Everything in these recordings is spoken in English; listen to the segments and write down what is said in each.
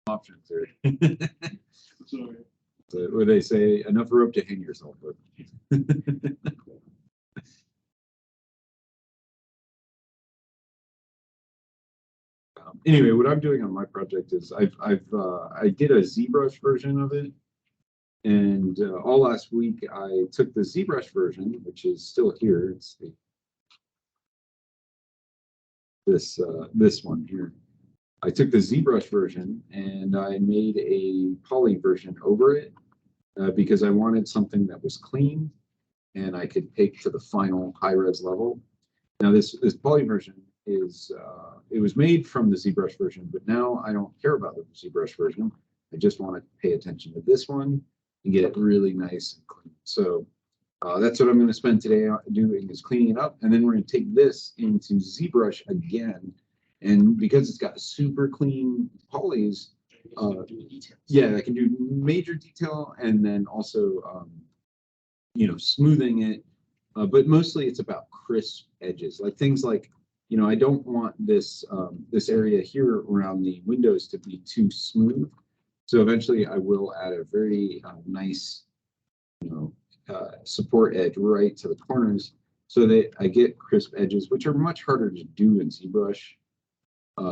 options there. Sorry. So, where they say enough rope to hang yourself with. Anyway, what I'm doing on my project is I did a ZBrush version of it, and all last week I took the ZBrush version, which is still here. It's this one here. I took the ZBrush version and I made a poly version over it because I wanted something that was clean and I could take to the final high res level. Now this poly version is it was made from the ZBrush version, but now I don't care about the ZBrush version. I just want to pay attention to this one and get it really nice and clean. So that's what I'm going to spend today doing, is cleaning it up, and then we're going to take this into ZBrush again. And because it's got super clean polys, yeah, I can do major detail and then also you know, smoothing it. But mostly it's about crisp edges, like things like, you know, I don't want this this area here around the windows to be too smooth. So eventually I will add a very nice, you know, support edge right to the corners so that I get crisp edges, which are much harder to do in ZBrush.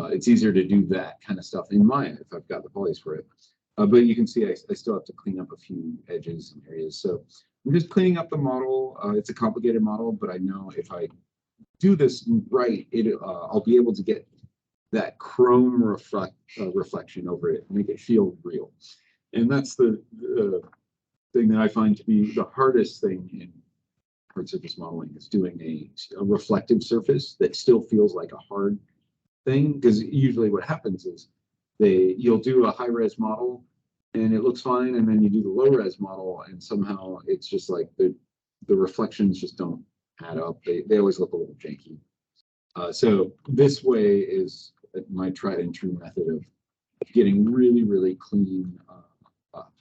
It's easier to do that kind of stuff in Maya if I've got the polys for it. But you can see I still have to clean up a few edges and areas. So I'm just cleaning up the model. It's a complicated model, but I know if I do this right, I'll be able to get that chrome reflection over it, make it feel real. And that's the thing that I find to be the hardest thing in hard surface modeling, is doing a reflective surface that still feels like a hard thing. Because usually what happens is you'll do a high res model and it looks fine, and then you do the low res model and somehow it's just like the reflections just don't add up. They always look a little janky. So this way is my tried and true method of getting really, really clean,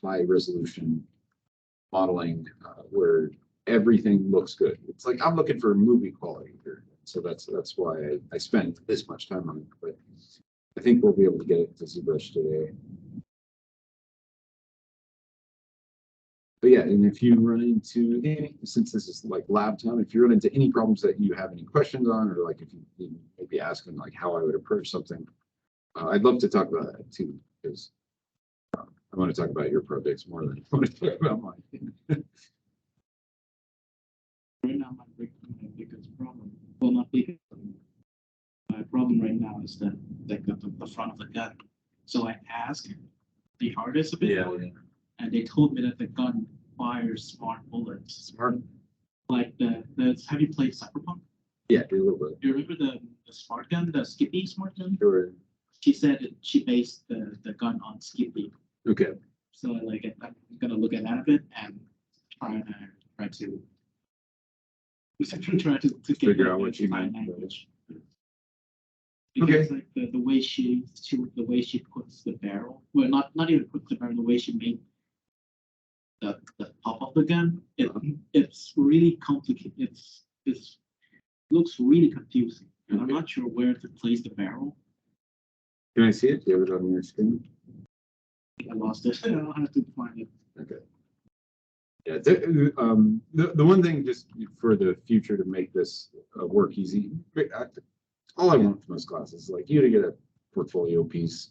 high resolution modeling where everything looks good. It's like I'm looking for movie quality here. So that's why I spent this much time on it. But I think we'll be able to get it to ZBrush today. But yeah, and if you run into any, since this is like lab time, if you run into any problems that you have any questions on, or like if you maybe asking like how I would approach something, I'd love to talk about that too, because I want to talk about your projects more than I want to talk about mine. Right now, my biggest problem, well, not biggest, my problem right now is that the front of the gun. So I asked the artist a bit more, and they told me that the gun fires smart bullets. Smart. Like have you played Cyberpunk? Yeah, do a little bit. Do you remember the smart gun, the Skippy smart gun? Sure. She said that she based the gun on Skippy. Okay. So like I'm gonna look at that a bit and try to get Figure out what you meant. language. Okay. Because like the way she puts the barrel, well, not even puts the barrel, the way she made the pop of the gun, it's really complicated. It looks really confusing, and I'm not sure where to place the barrel. Can I see it? Do you have it on your screen? I lost it. I'll have to find it. Okay. Yeah, the one thing just for the future to make this work easy, all I want from this class is like you to get a portfolio piece.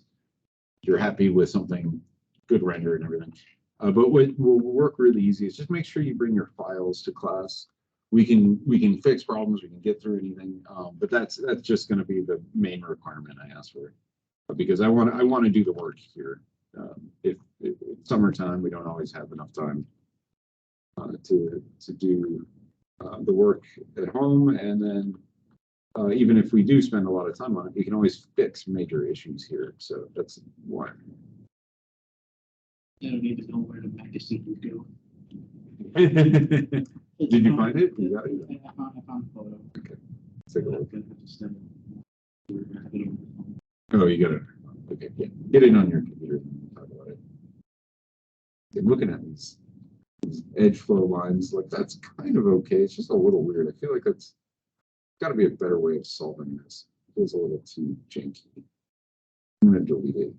You're happy with something, good render and everything. But what will work really easy is just make sure you bring your files to class. We can fix problems, we can get through anything, but that's just going to be the main requirement I ask for, because I want to do the work here. If it's summertime, we don't always have enough time to do the work at home, and then even if we do spend a lot of time on it, we can always fix major issues here. So that's one. I don't need to know where the magazine would go. Did you find it? You got it? I found a photo. Okay. Take a look. I'm gonna have to send it. Oh, you got it. Okay, yeah. Get it on your computer and talk about it. I'm looking at these edge flow lines, like that's kind of okay. It's just a little weird. I feel like that's got to be a better way of solving this. It feels a little too janky. I'm gonna delete it.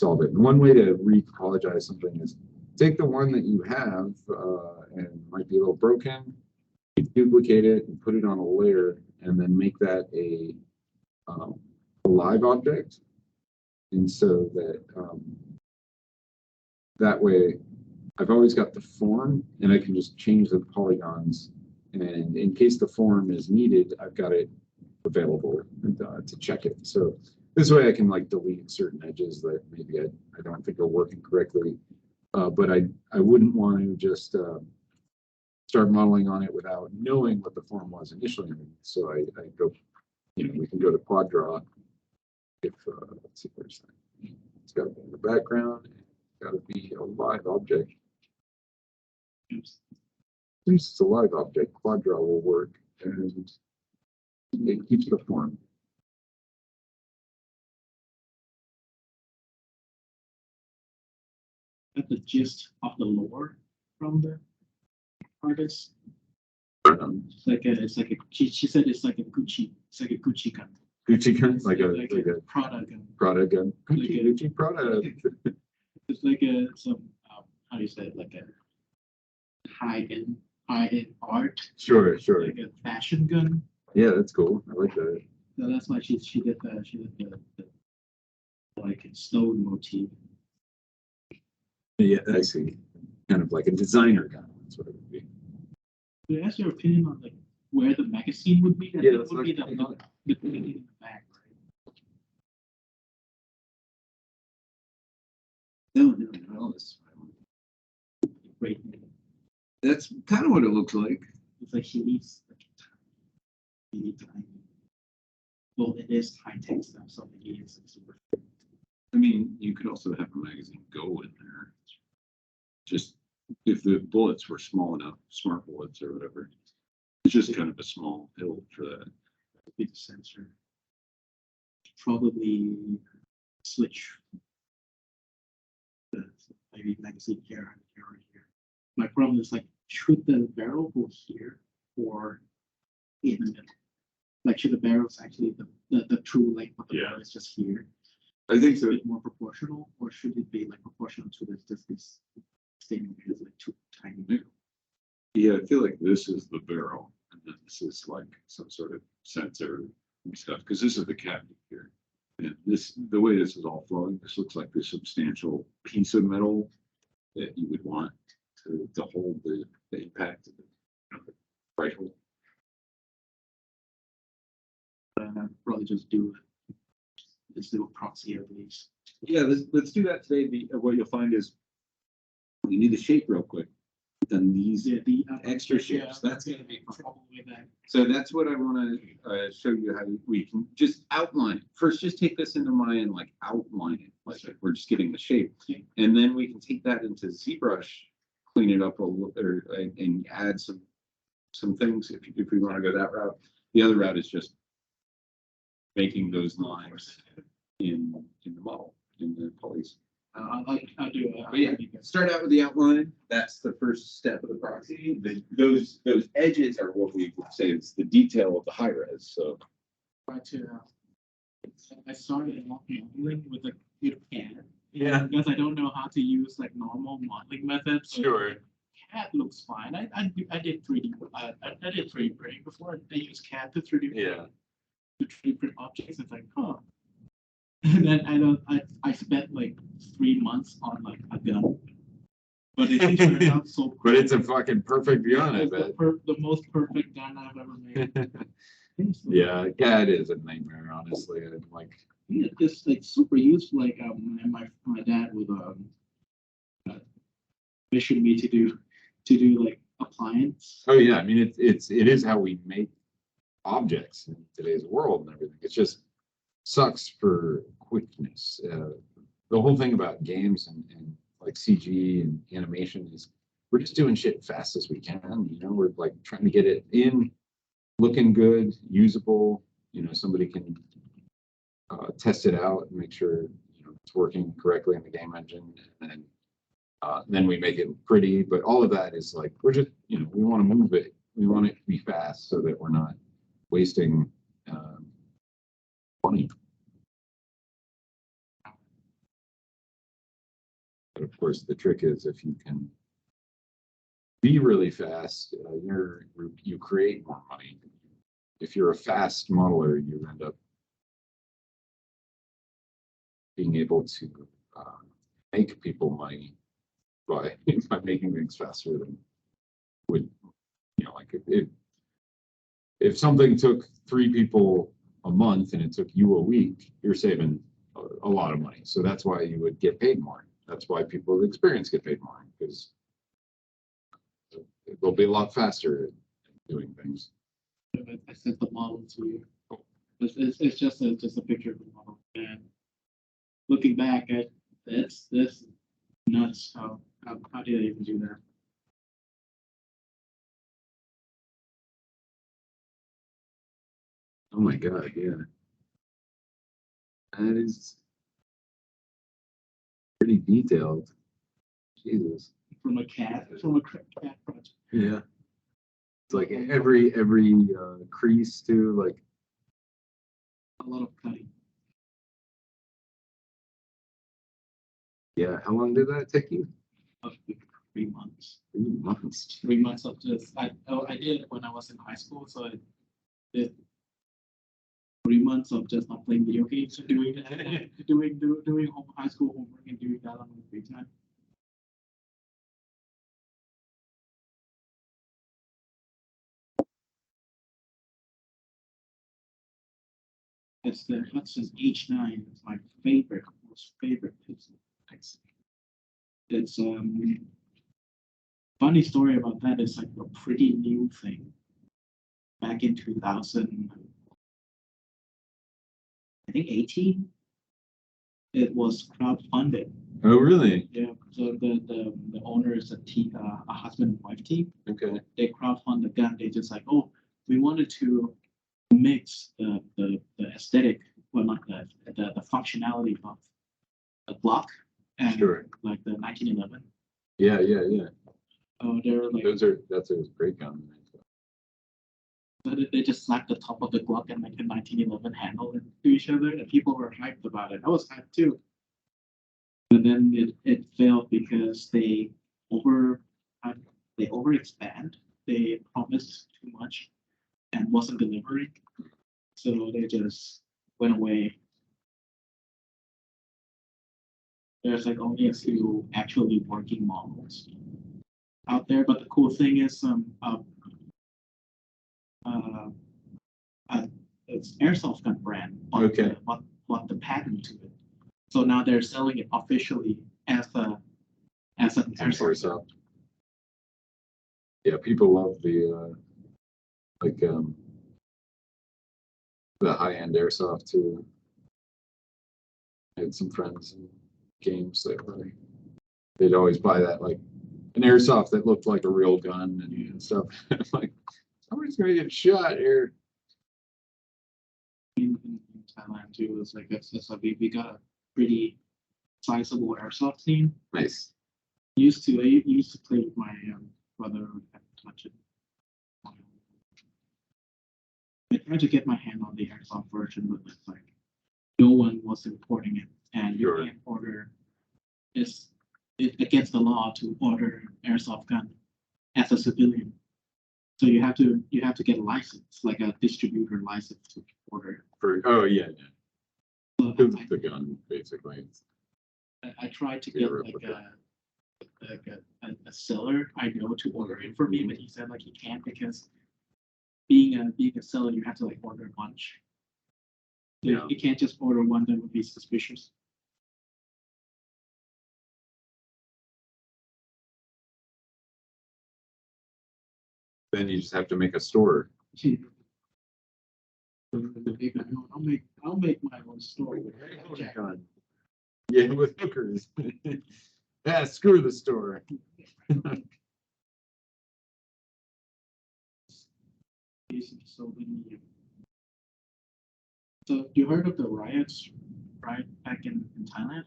solve it. And one way to re-topologize something is take the one that you have and might be a little broken, duplicate it and put it on a layer, and then make that a live object. And so that that way I've always got the form and I can just change the polygons. And in case the form is needed, I've got it available to check it. So this way I can like delete certain edges that maybe I don't think are working correctly. But I wouldn't want to just start modeling on it without knowing what the form was initially. So I go, you know, we can go to quad draw. If let's see, where's that? It's got to be in the background. It's got to be a live object. Since it's a live object, quad draw will work, and it keeps the form. That's the gist of the lore from the artist. It's like a she said it's like a Gucci gun. Gucci gun, like a Prada gun. Prada gun. Gucci, Gucci Prada. It's like some how do you say it, like a high end art. Sure. Like a fashion gun. Yeah, that's cool. I like that. So that's why she did the like stone motif. Yeah, I see. Kind of like a designer gun. That's what it would be. Do I ask your opinion on like where the magazine would be? Yeah, it that's would be like, the in the back, right? No, it's Great. that's kind of what it looks like. It's like she needs like really tiny. Well, it is high tech stuff, so it is super. I mean, you could also have a magazine go in there. Just if the bullets were small enough, smart bullets or whatever. It's just kind of a small build for that. Be the sensor. Probably switch the maybe magazine here and here and here. My problem is like, should the barrel go here or in the middle? Like, should the barrels actually the true length of the Yeah. barrel is just here? I think Is so. it more proportional, or should it be like proportional to this statement here is like too tiny? Yeah, I feel like this is the barrel, and then this is like some sort of sensor and stuff, because this is the cabinet here. And this, the way this is all flowing, this looks like the substantial piece of metal that you would want to hold the impact of the rifle. Probably just do let's do a proxy of these. Yeah, let's do that today. What you'll find is you need the shape real quick. Then these The extra shapes, that's gonna be probably that. So that's what I want to show you how we can just outline it. First, just take this into mind and like outline it. Like we're just getting the shape. Okay. And then we can take that into ZBrush, clean it up a little, and add some things if we want to go that route. The other route is just making those lines in the model, in the polys. I'll do But yeah, start out with the outline. That's the first step of the proxy. Those edges are what we would say is the detail of the high res. So try to. I started modeling with a CAD. Yeah. Because I don't know how to use like normal modeling methods. So Sure. CAD looks fine. I did 3D. I did 3D printing before. They use CAD to 3D. Yeah. To 3D print objects. It's like, huh. And then I spent like 3 months on like a gun. But it turned out so. But it's a fucking perfect gun, I It's bet. the most perfect gun I've ever made. Yeah, CAD is a nightmare, honestly. I'm like, Yeah, it's like super useful. Like my dad would mission me to do like appliance. oh yeah, I mean it is how we make objects in today's world and everything. It just sucks for quickness. The whole thing about games and like CG and animation is we're just doing shit fast as we can. You know, we're like trying to get it in, looking good, usable. You know, somebody can test it out and make sure it's working correctly in the game engine, and then we make it pretty. But all of that is like we're just we want to move it. We want it to be fast so that we're not wasting money. of course, the trick is if you can be really fast, you create more money. If you're a fast modeler, you end up being able to make people money by making things faster than would, like if something took 3 people a month and it took you a week, you're saving a lot of money. So that's why you would get paid more. That's why people with experience get paid more, because they'll be a lot faster at doing things. I sent the model to you. It's just a picture of the model. And looking back at this nuts. How did I even do that? Oh my God, yeah. That is pretty detailed. Jesus. From a cat project. Yeah. It's like every crease too, like A lot of cutting. yeah. How long did that take you? Of 3 months. 3 months. 3 months of just I did it when I was in high school, so I did 3 months of just not playing video games and doing high school homework and doing that on my free time. It's the Hudson H9. It's my most favorite pistol. It's funny story about that is like a pretty new thing. Back in 2000, I think 18, it was crowdfunded. Oh really? Yeah. So the owner is a husband and wife team. Okay. They crowdfund the gun. They just like, oh, we wanted to mix the aesthetic, well, not the functionality of the Glock and Sure. like the 1911. Yeah. Oh, they're like, That's a great gun. so they just slapped the top of the Glock and like the 1911 handle into each other, and people were hyped about it. I was hyped too. But then it failed because they overexpand. They promised too much and wasn't delivering. So they just went away. There's like only a few actually working models out there. But the cool thing is it's Airsoft gun brand Okay. bought the patent to it. So now they're selling it officially as an airsoft gun. Yeah, people love the the high-end airsoft too. I had some friends in games that they'd always buy that, like an airsoft that looked like a real gun and stuff. Like somebody's gonna get shot here. In Thailand too. It's like we got a pretty sizable airsoft scene. Nice. I used to play with my brother and touch it. I tried to get my hand on the airsoft version, but it's like no one was importing it, and you Sure. can't order. It's against the law to order airsoft gun as a civilian. So you have to get a license, like a distributor license to order. Oh yeah. So The gun basically. I tried to Yeah, get replica. a seller I know to order it for me, but he said like he can't because being a seller you have to like order a bunch. Yeah. You can't just order one that would be suspicious. Then you just have to make a store. I'll make my own store. Yeah, with hookers. Yeah, screw the store. So you heard of the riots, right, back in Thailand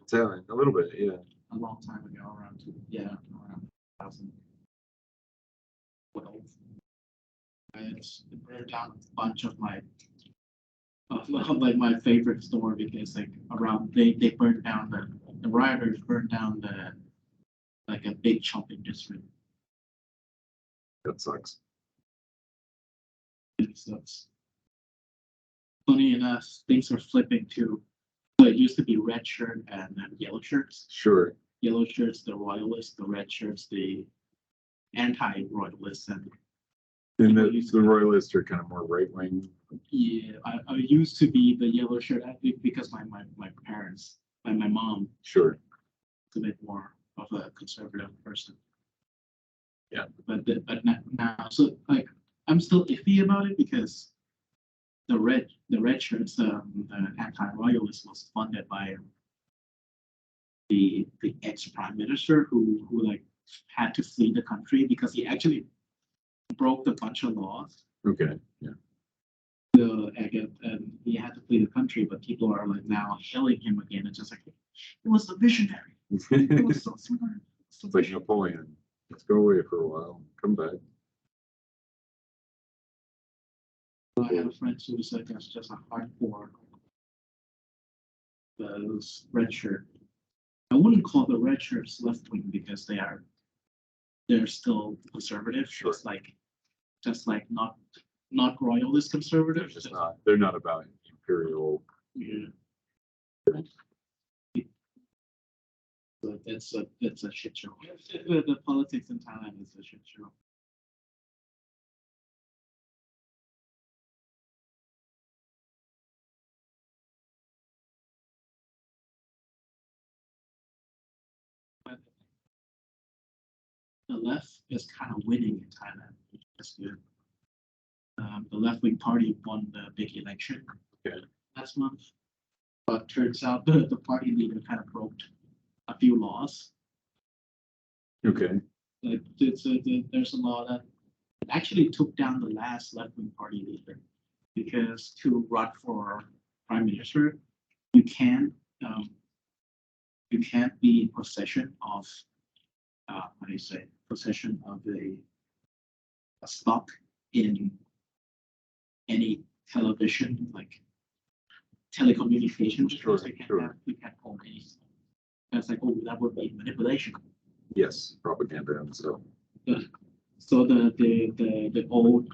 A little bit, yeah. a long time ago, around 2012. Riots burned down a bunch of my like my favorite store because like around they burned down the rioters burned down like a big shopping district. That sucks. So it's funny enough, things are flipping too. So it used to be red shirt and then yellow shirts. Sure. Yellow shirts, the royalists, the red shirts, the anti-royalists, and And the royalists are kind of more right wing. yeah, I used to be the yellow shirt because my parents, my mom, Sure. is a bit more of a conservative person. Yeah. But now, so like I'm still iffy about it because the red shirts, the anti-royalist was funded by the ex prime minister who like had to flee the country because he actually broke a bunch of laws. Okay. Yeah. And he had to flee the country, but people are like now hailing him again. It's just like it was a visionary. It was so smart. So It's like Napoleon. Let's go away for a while. Come back. I have a friend who was like that's just a hardcore those red shirt. I wouldn't call the red shirts left wing because they're still conservative, Sure. just like not royalist They're conservative. just not. They're not about imperial. Yeah. But it's a shit show. The politics in Thailand is a shit show. But the left is kind of winning in Thailand, which is good. The left-wing party won the big election last month, but turns out the party leader kind of broke a few laws. Okay. Like there's a law that actually took down the last left-wing party leader because to run for prime minister, you can't be in possession of how do you say possession of a stock in any television like telecommunications. Sure, You can't own any stock. That's like, oh, that would be manipulation. Yes. Propaganda and stuff. So the old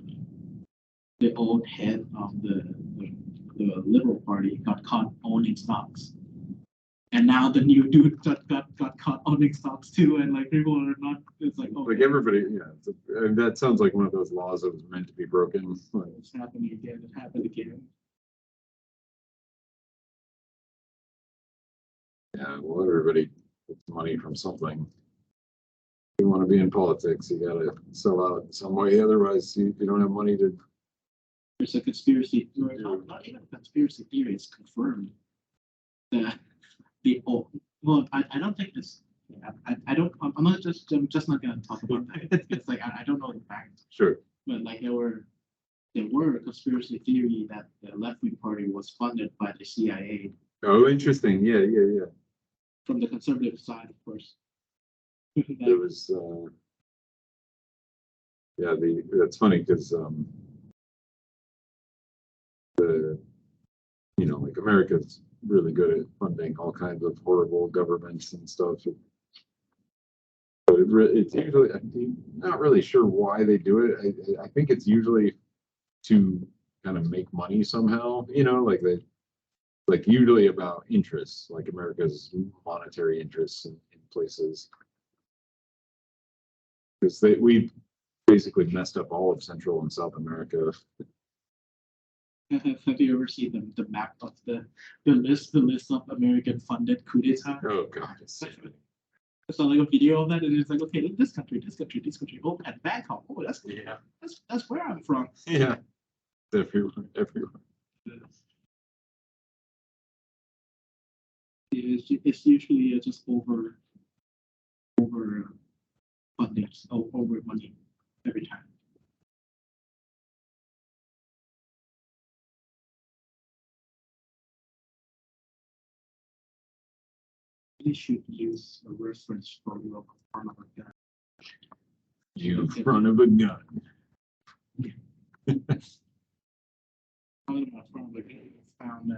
head of the Liberal Party got caught owning stocks, and now the new dude got caught owning stocks too, and like people are not. It's like, oh, Like everybody, yeah. And that sounds like one of those laws that was meant to be broken. Like, it's happening again. It happened again. yeah. Well, everybody gets money from something. If you want to be in politics, you gotta sell out in some way. Otherwise, you don't have money to. There's a conspiracy theory, not even a conspiracy theory, it's confirmed that the old, well, I don't think this, I don't, I'm just not gonna talk about that. It's like, I don't know the facts, Sure. but like there were a conspiracy theory that the left-wing party was funded by the CIA Oh, interesting. Yeah. from the conservative side, of course. There was. Yeah. That's funny because like America's really good at funding all kinds of horrible governments and stuff. But it's usually, I'm not really sure why they do it. I think it's usually to kind of make money somehow, like usually about interests, like America's monetary interests in places. Because we basically messed up all of Central and South America. Have you ever seen the map of the list of American funded coup d'etat? Oh God. I saw like a video of that, and it's like, okay, look, this country. Oh, and Bangkok. Oh, that's where I'm from. Yeah. Everywhere. It's usually just over funding, over money every time. We should use a reference for your front of a gun. You front of a gun. I found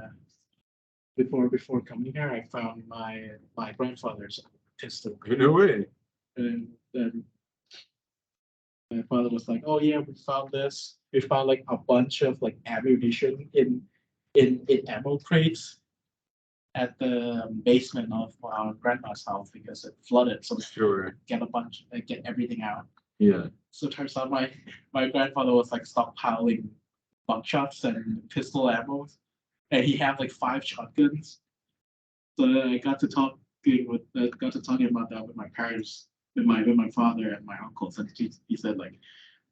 before coming here, I found my grandfather's pistol. No way. And then my father was like, "Oh yeah, we found this. We found like a bunch of like ammunition in ammo crates at the basement of our grandma's house because it flooded. So we Sure. get a bunch, get everything out. Yeah. So it turns out my grandfather was like stockpiling buckshots and pistol ammo, and he had like 5 shotguns. So I got to talking about that with my parents, with my father and my uncles, and he said like,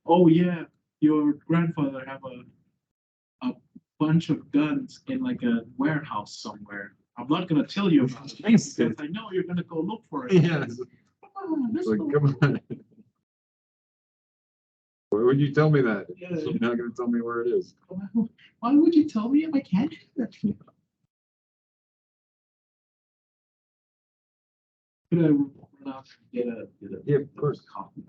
"Oh yeah, your grandfather have a bunch of guns in like a warehouse somewhere. I'm not gonna tell you about it because I know you're gonna go look for it." Yeah. Come on, let's Like, go. come on. Why would you tell me that? Yeah. You're not gonna tell me where it is. Why would you tell me if I can't have it? Could I run out and get a Yeah, of course. coffee?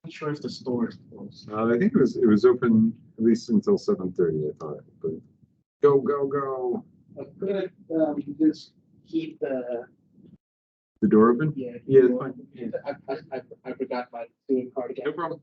Not sure if the store is closed. I think it was open at least until 7:30, I thought, but go, go, go. I could just keep the The door open? yeah. Yeah, it's fine. Yeah. I forgot my student card again. No problem.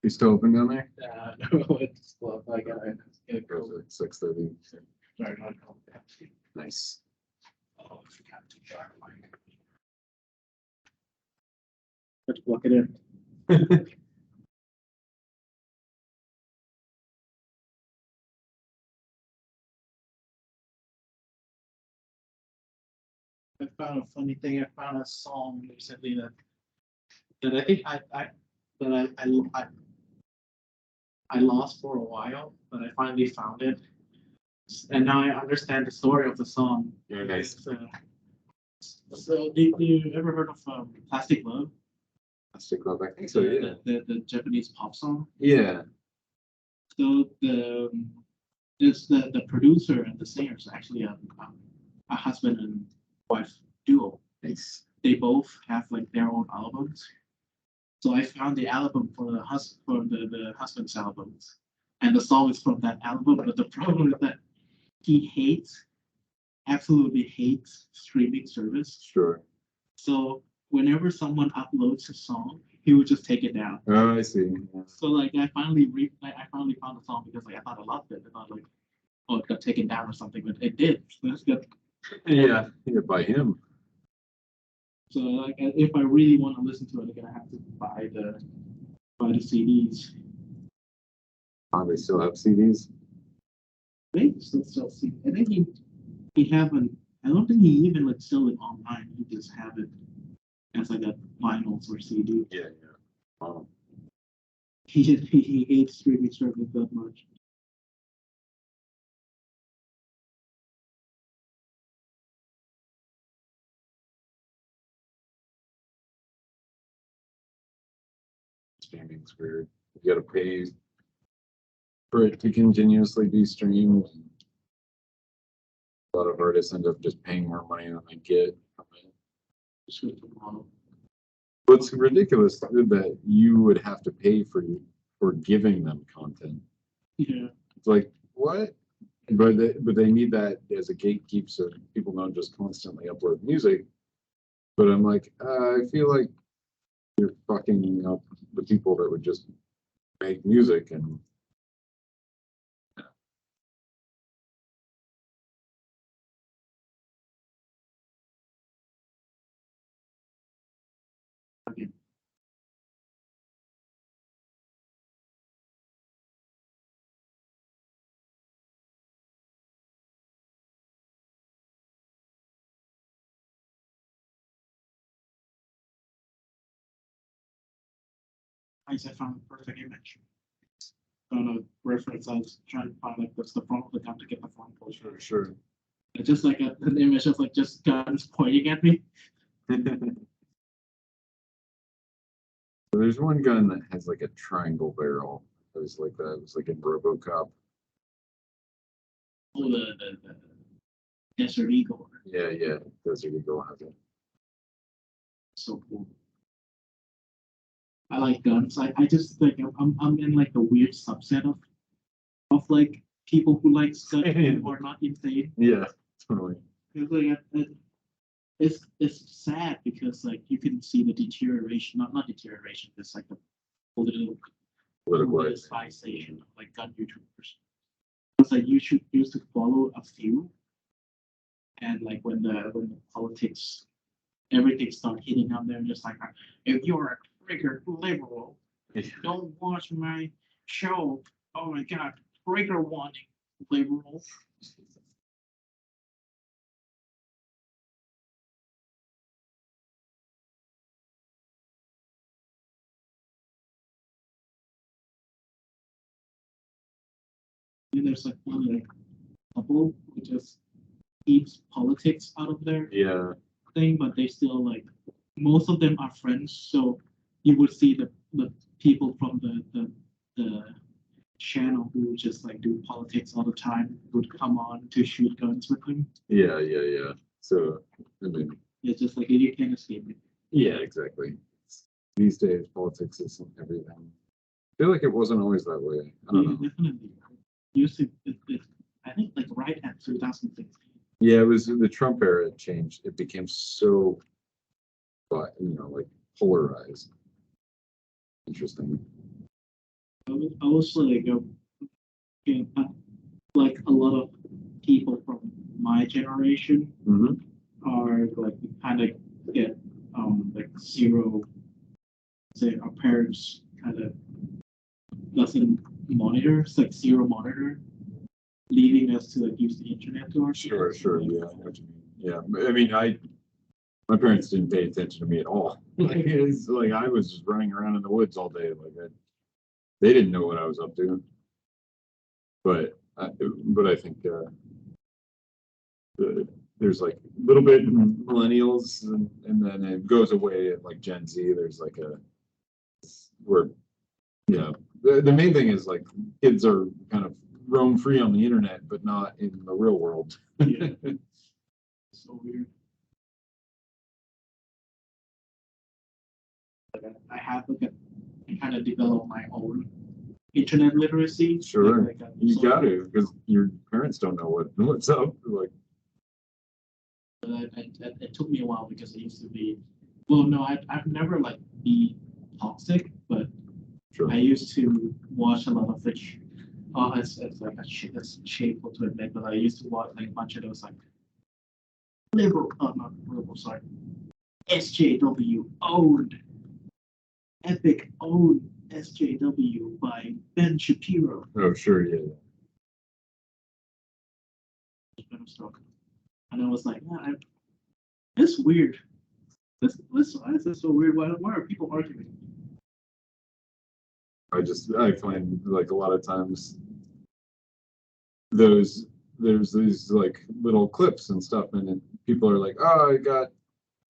You still open down there? No, it's well, I gotta go. 6:30. Sorry, not go. Nice. Oh, I forgot to charge my. Let's plug it in. I found a funny thing. I found a song recently that I think I lost for a while, but I finally found it, and now I understand the story of the song. Very nice. It's, so, do you ever heard of Plastic Love? Plastic Love, I think so, yeah. The Japanese pop song. Yeah. So the producer and the singer is actually a husband and wife duo. Nice. They both have like their own albums. So I found the album for the husband's albums, and the song is from that album. But the problem is that he absolutely hates streaming service. Sure. So whenever someone uploads a song, he would just take it down. Oh, I see. Yeah. So like I finally found the song because like I thought I loved it. I thought like, oh, it got taken down or something, but it did. So that's good. Yeah, by him. So like if I really want to listen to it, I'm gonna have to buy the CDs. Oh, they still have CDs? I think still see. I think he haven't. I don't think he even like sell it online. He just have it as like a vinyls or CD. Yeah, yeah. Oh. He hates streaming service that much. Streaming's weird. You gotta pay for it to continuously be streamed. A lot of artists end up just paying more money than they get from it. What's ridiculous that you would have to pay for giving them content. Yeah. It's like, what? But they need that as a gatekeep so people don't just constantly upload music. But I'm like, I feel like you're fucking up the people that would just make music and I found the perfect image. On a reference, I was trying to find like what's the front of the gun to get the front picture. sure. It's just like an image of like just guns pointing at me. There's one gun that has like a triangle barrel. It was like that. It was like in RoboCop. Oh, the Desert Eagle. Yeah, yeah. Desert Eagle has it. So cool. I like guns. I just like I'm in like the weird subset of like people who like guns who are not insane. Yeah, totally. It's like it's sad because like you can see the deterioration, not deterioration, it's like the political politicization of like gun YouTubers. It's like YouTube used to follow a few, and like when the politics, everything started hitting on there, just like if you're a trigger liberal, don't watch my show. Oh my god, trigger warning, liberal. And there's like one like couple who just keeps politics out of their Yeah. thing, but they still like most of them are friends. So you would see the people from the channel who just like do politics all the time would come on to shoot guns with him. Yeah, yeah, yeah. So I mean, It's just like you can't escape it. yeah, exactly. These days, politics isn't everything. I feel like it wasn't always that way. I don't know. Definitely. Used to, I think like right at 2016. Yeah, it was the Trump era. It changed. It became so, but like polarized. Interesting. I was like, you know, like a lot of people from my generation Mhm. are like kind of get like zero. Say our parents kind of doesn't monitor, it's like zero monitor, leaving us to like use the internet to our Sure, kids. sure, yeah, I know what you mean. Yeah, I mean, my parents didn't pay attention to me at all. Like, it's like I was just running around in the woods all day, they didn't know what I was up to. But I think, there's like a little bit millennials and then it goes away at like Gen Z, there's like where, yeah, the main thing is like kids are kind of roam free on the internet, but not in the real world. Yeah. So weird. I have like I kind of developed my own internet literacy. Sure. Like, You got to, because your parents don't know what's up. Like, it took me a while because I used to be, well, no, I've never like be toxic, but sure. I used to watch a lot of the, it's like it's shameful to admit, but I used to watch like a bunch of those like liberal, not liberal, sorry, SJW owned, Epic owned SJW by Ben Shapiro. Oh, sure, yeah. And I was like, yeah, it's weird. Why is this so weird? Why are people arguing? I find like a lot of times there's these like little clips and stuff, and then people are like, oh,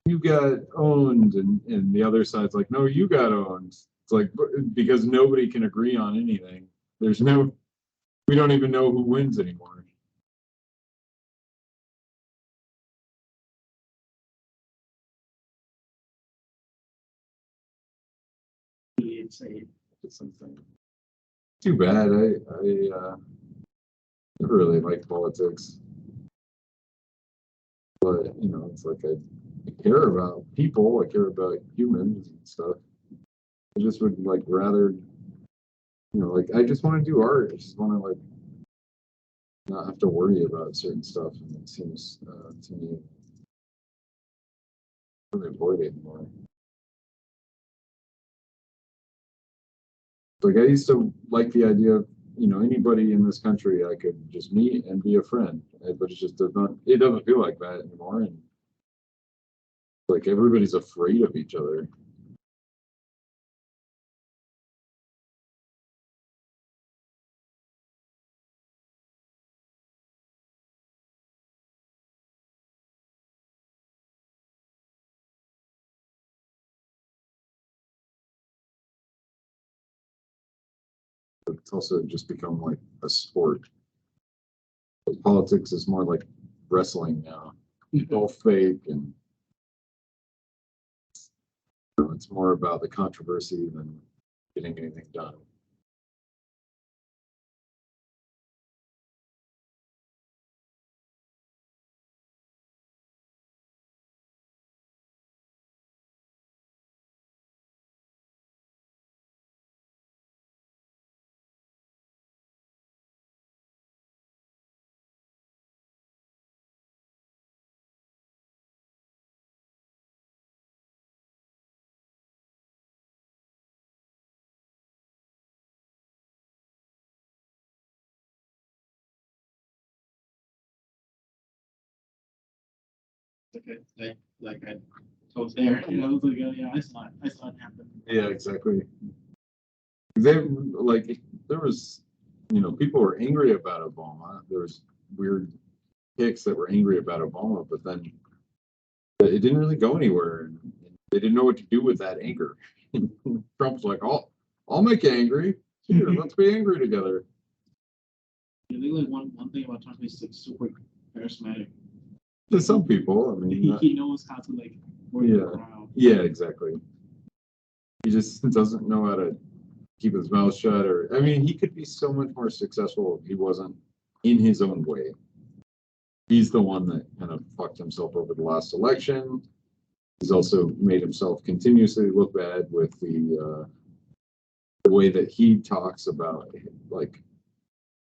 you got owned, and the other side's like, no, you got owned. It's like, because nobody can agree on anything. We don't even know who wins anymore. Really insane. It's something. Too bad. I never really liked politics, but it's like I care about people. I care about humans and stuff. I just would like rather, like I just want to do art. I just want to like not have to worry about certain stuff, and it seems to me really avoid it more. Like I used to like the idea of anybody in this country I could just meet and be a friend, but it doesn't feel like that anymore, and like everybody's afraid of each other. But it's also just become like a sport. But politics is more like wrestling now. It's all fake, and it's more about the controversy than getting anything done. I was there. I was like, oh, yeah, I saw it happen. Yeah, exactly. They like there was, people were angry about Obama. There was weird hicks that were angry about Obama, but then it didn't really go anywhere, and they didn't know what to do with that anger. Trump's like, I'll make you angry. Here, let's be angry together. I think like one thing about Trump is like super charismatic. To some people, I mean, He knows how to like work Yeah. the crowd. yeah, exactly. He just doesn't know how to keep his mouth shut, or I mean, he could be so much more successful if he wasn't in his own way. He's the one that kind of fucked himself over the last election. He's also made himself continuously look bad with the the way that he talks about like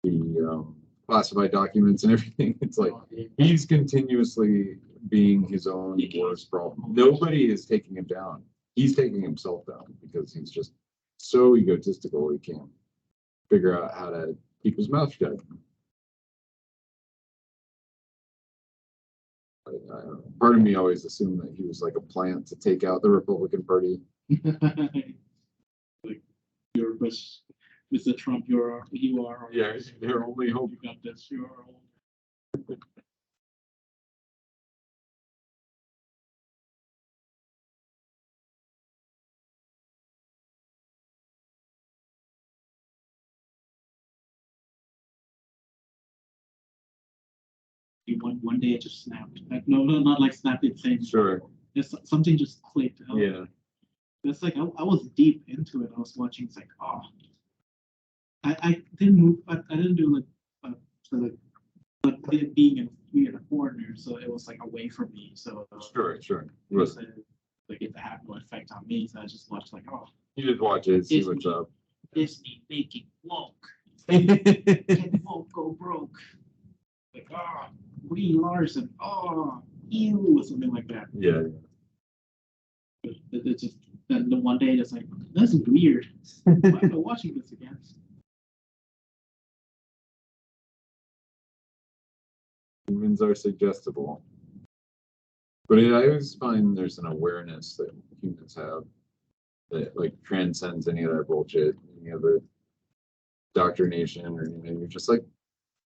the classified documents and everything. It's like he's continuously being his own worst problem. Nobody is taking him down. He's taking himself down because he's just so egotistical he can't figure out how to keep his mouth shut. Part of me always assumed that he was like a plant to take out the Republican Party. Like you're Mr. Trump, you are. Yeah, their only hope. You got this. You are. One day it just snapped. Like, no, not like snapped. It's saying Sure. there's something just clicked. Yeah. It's like I was deep into it. I was watching. It's like, oh, I didn't move. I didn't do so like, but it being a foreigner, so it was like away from me. So Sure. it was like it had no effect on me. So I just watched like, oh, You just watch it, see Disney. what's up. Disney making woke. Can woke go broke? Like, oh, Brie Larson. Oh, ew, or something like that. Yeah. It's just then the one day it's like, that's weird. Why am I watching this again? Humans are suggestible. But I always find there's an awareness that humans have that like transcends any of that bullshit, any of the indoctrination or anything. You're just like,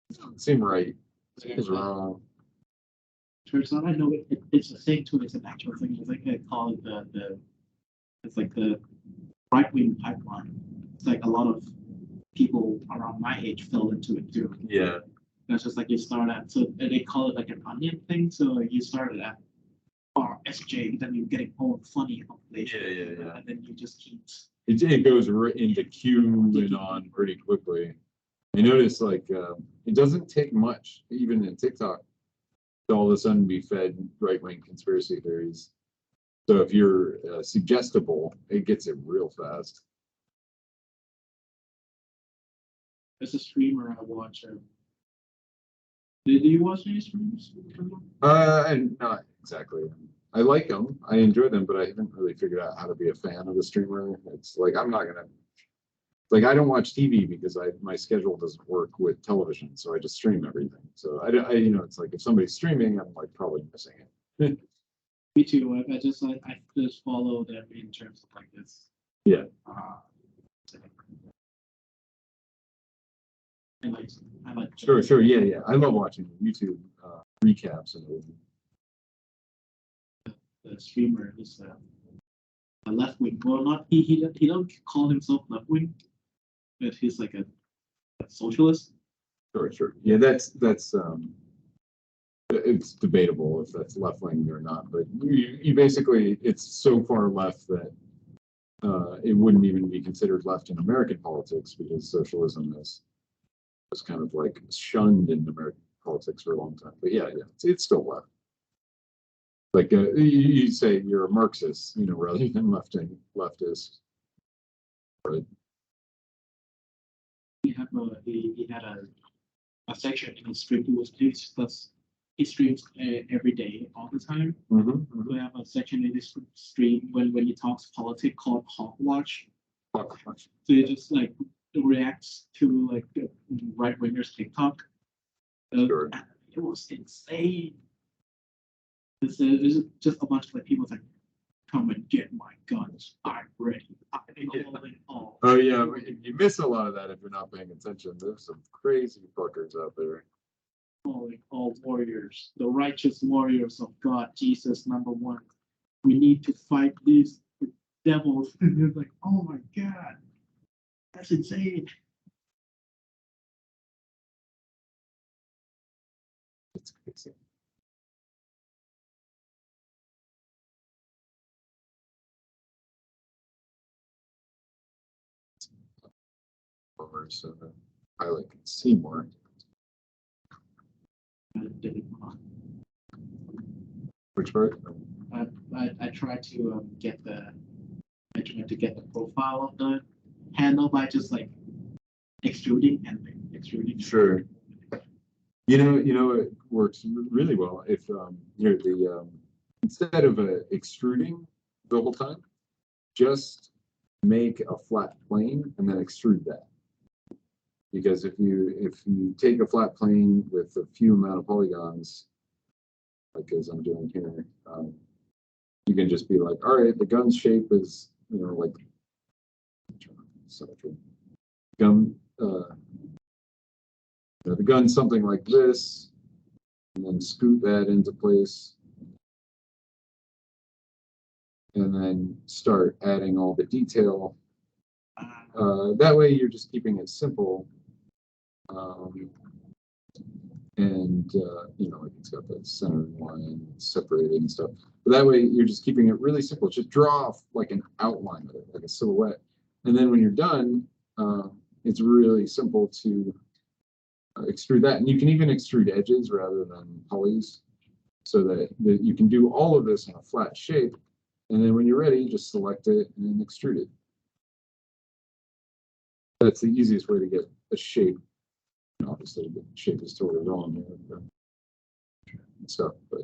it doesn't seem right. It's wrong. Turns out I know it's the same too. It's an actual thing. It's like I call it it's like the right wing pipeline. It's like a lot of people around my age fell into it too. Yeah. That's just like you start at, so they call it like an onion thing. So like you started at RSJ, then you're getting more funny information. Yeah. And then you just keep. It goes right into Q and on pretty quickly. I notice like it doesn't take much, even in TikTok, to all of a sudden be fed right-wing conspiracy theories. So if you're suggestible, it gets it real fast. As a streamer, I watch. Do you watch any streamers? And not exactly. I like them, I enjoy them, but I haven't really figured out how to be a fan of a streamer. It's like I'm not gonna. Like I don't watch TV because my schedule doesn't work with television, so I just stream everything. So I it's like if somebody's streaming, I'm like probably missing it. Me too. I just follow them in terms of like this. Yeah. I like. Sure. Yeah. I love watching YouTube recaps and everything. The streamer is a left wing. Well, not he don't call himself left wing, but he's like a socialist. Sure. Yeah, that's it's debatable if that's left wing or not, but you basically it's so far left that it wouldn't even be considered left in American politics because socialism was kind of like shunned in American politics for a long time. But yeah, it's still left. Like you say you're a Marxist, rather than leftist. But He had a section in his stream. He streams every day, all the time. We have a section in his stream when he talks politics called Hogwatch. So he just like reacts to like right wingers TikTok. Sure. It was insane. There's just a bunch of like people like, come and get my guns. I'm ready. Oh yeah, you miss a lot of that if you're not paying attention. There's some crazy fuckers out there. Calling all warriors, the righteous warriors of God, Jesus #1. We need to fight these devils. And it's like, oh my God, that's insane. It's crazy. So the pilot can see more. Which part? I tried to get the profile of handle by just like extruding and then extruding. Sure. You know, it works really well if here instead of extruding the whole time, just make a flat plane and then extrude that. Because if you take a flat plane with a few amount of polygons, like as I'm doing here, you can just be like, all right, the gun's shape is, you know, like symmetry. Gun, the gun's something like this, and then scoot that into place, and then start adding all the detail. That way, you're just keeping it simple. You know, like it's got the center line separated and stuff. But that way, you're just keeping it really simple. Just draw off like an outline of it, like a silhouette. And then when you're done, it's really simple to extrude that. And you can even extrude edges rather than polys, so that you can do all of this in a flat shape. And then when you're ready, just select it and then extrude it. That's the easiest way to get a shape. Obviously, the shape is totally wrong here and stuff, but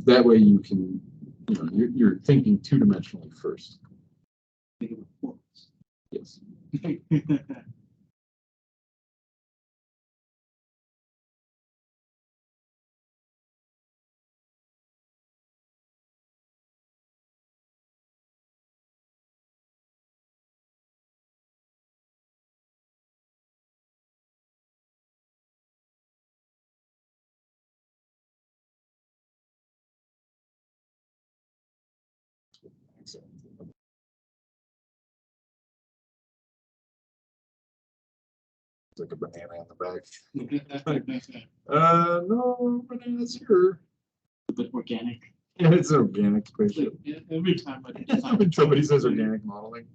that way you can, you know, you're thinking two-dimensionally first. Yes. It's like a banana in the back. No bananas here. But organic. Yeah, it's an organic spaceship. Every time When somebody says organic modeling,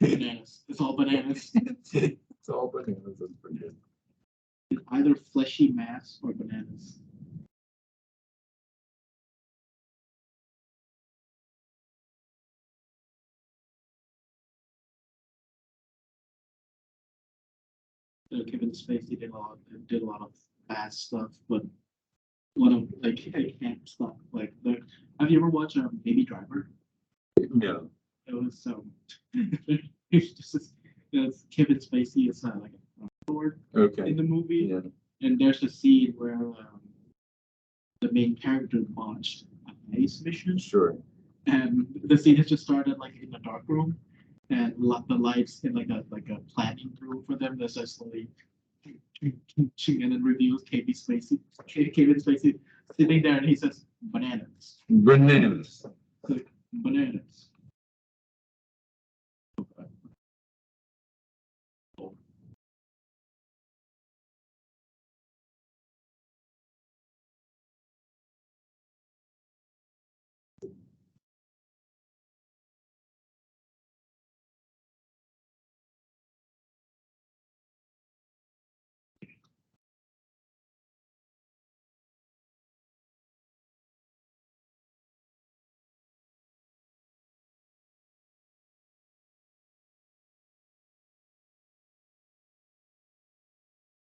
bananas. It's all bananas. it's all bananas. That's pretty good. Either fleshy mass or bananas. Kevin Spacey did a lot of bad stuff, but one of like camp stuff. Like have you ever watched Baby Driver? No. It was it's just it's Kevin Spacey is like a Lord Okay. in the movie, Yeah. and there's a scene where the main character launched a space mission, Sure. and the scene has just started like in a dark room, and the lights in like a planning room for them. That's just slowly, and then reveals Kevin Spacey sitting there, and he says bananas. Bananas. Bananas.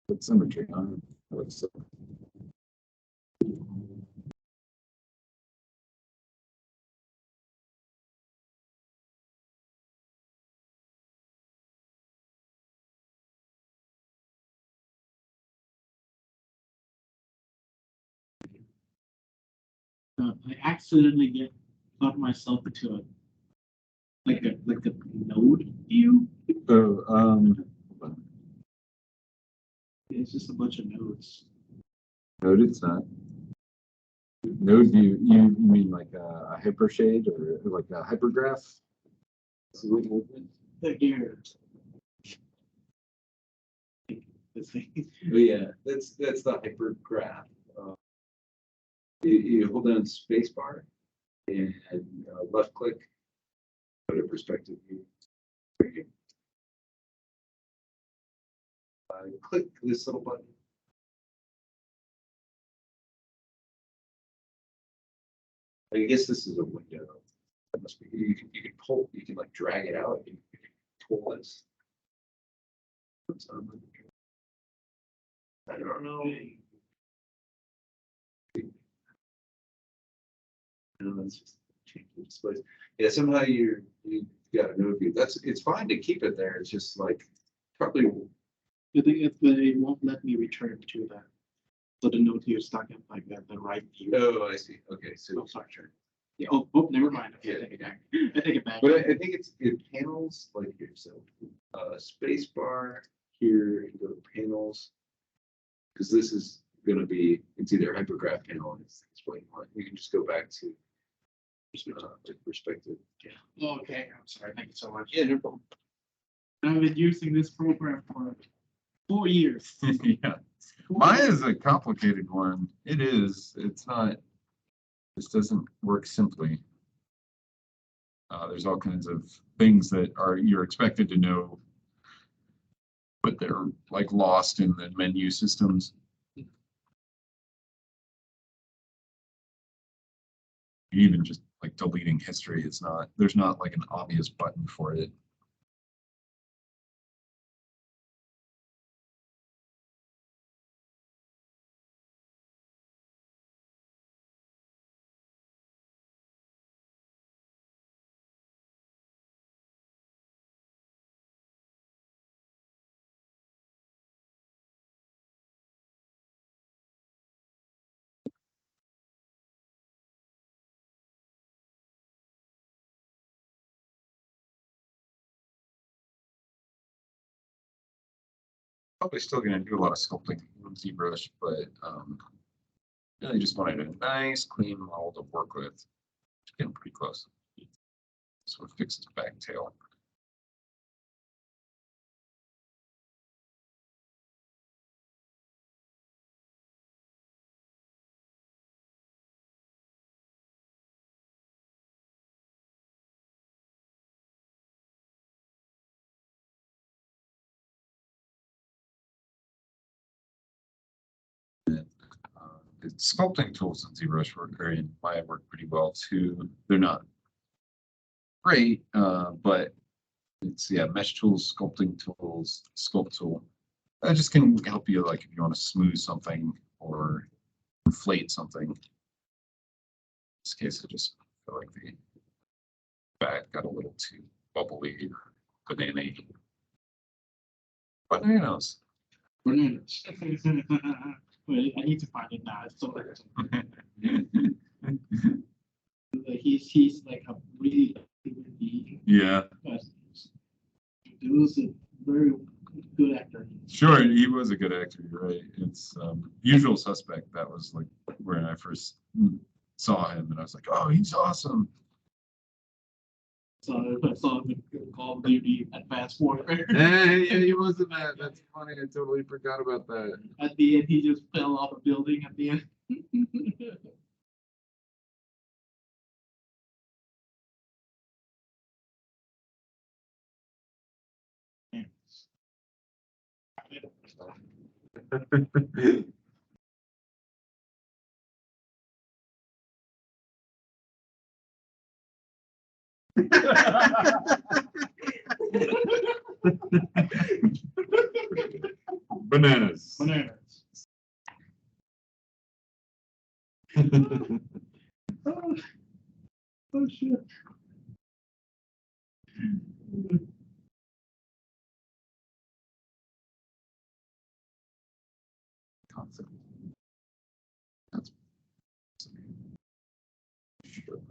Put symmetry on it. I accidentally got myself into a node view. Oh, It's just a bunch of nodes. node, it's not. Node view, you mean like a hypershade or like a hypergraph? Here. Oh, yeah, that's the hypergraph. You hold down spacebar and left click, go to perspective view. Click this little button. I guess this is a window. That must be, you can pull, you can like drag it out, you can pull this. I don't know. No, that's just changing displays. Yeah, somehow you got a node view. It's fine to keep it there. It's just like probably. I think if they won't let me return to that. So the note here is stuck in like the right view. Oh, I see. Okay, so. Oh, sorry, sure. Yeah, oh, never mind. Okay, Yeah. I take it back. I take it back. But I think it panels like here, so space bar here, and go to panels. Because this is gonna be, it's either hypergraph panel and it's what you want. You can just go back to perspective. Oh, okay, I'm sorry. Thank you so much. Yeah, no problem. I've been using this program for 4 years. Yeah. Mine is a complicated one. It is, it's not, this doesn't work simply. There's all kinds of things that you're expected to know, but they're like lost in the menu systems. Even just like deleting history, there's not like an obvious button for it. Probably still gonna do a lot of sculpting with ZBrush, but really just wanted a nice clean model to work with. It's getting pretty close. So it fixes back tail. The sculpting tools in ZBrush work, or in Maya work pretty well too. They're not great, but it's mesh tools, sculpting tools, sculpt tool. That just can help you, like if you want to smooth something or inflate something. In this case, I just feel like the back got a little too bubbly, banana-y. Bananas. Bananas. Wait, I need to find it now. It's so he's like a really good Yeah, but he was a very good actor. sure. He was a good actor. You're right. It's Usual Suspect. That was like when I first saw him, and I was like, "Oh, he's awesome." So I saw the Call of Duty Advanced Warfare. Yeah, he was in that. That's funny. I totally forgot about that. At the end, he just fell off a building at the end. Bananas. Bananas. Oh shit. Concept. That's sure.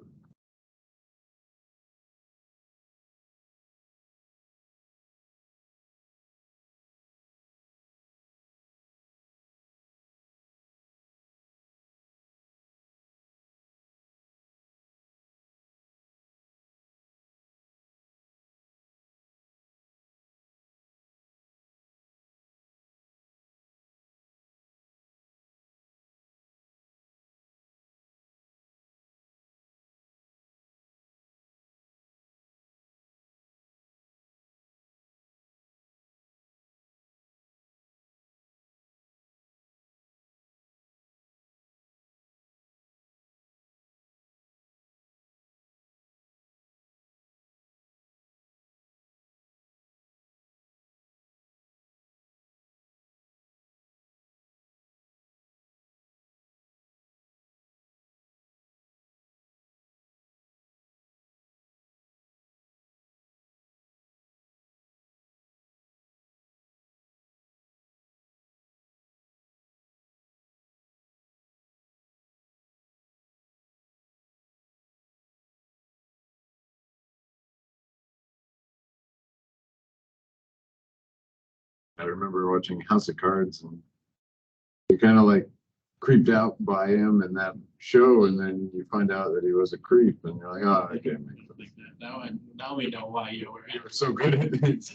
I remember watching House of Cards and you kind of like creeped out by him in that show, and then you find out that he was a creep, and you're like, oh, I okay, didn't think that. Now we know why you were. you were so good at it.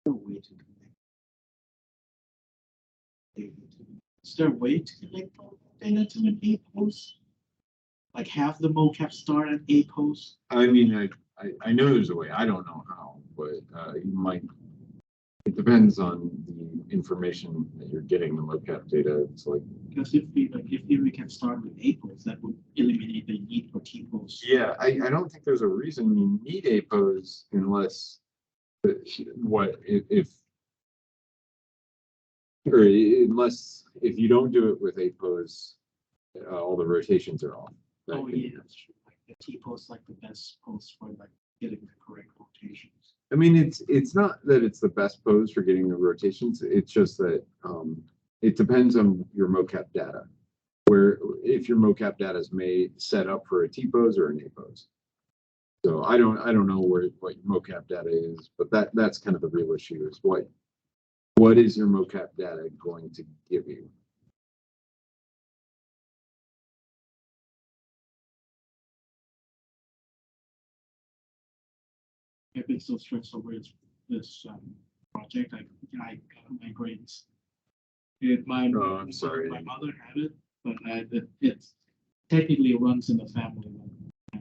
No way to connect data to. Is there a way to connect all data to an A post? Like have the mocap start at A post? I mean, I know there's a way. I don't know how, but you might. It depends on the information that you're getting, the mocap data. It's like, Because if we can start with A post, that would eliminate the need for T post. yeah, I don't think there's a reason you need a pose unless what if or unless if you don't do it with a pose, all the rotations are off. That Oh can- yeah, that's true. Like the T post, like the best post for like getting the correct rotations. I mean, it's not that it's the best pose for getting the rotations. It's just that it depends on your mocap data. Where if your mocap data is made set up for a T pose or an A pose. So I don't know what your mocap data is, but that's kind of the real issue is what is your mocap data going to give you? I've been so stressed over this project. I got my grades. Oh, I'm sorry. My mother had it, but it's technically runs in the family.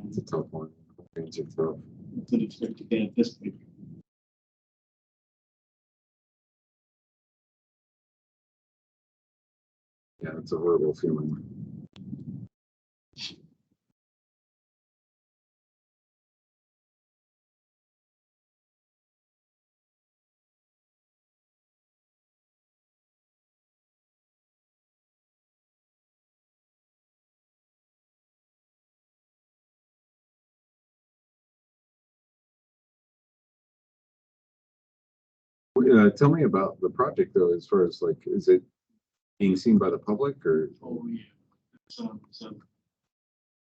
It's a tough one. It's a tough. Didn't expect to get it this big. Yeah, it's a horrible feeling. Tell me about the project though, as far as like, is it being seen by the public or? Oh yeah. So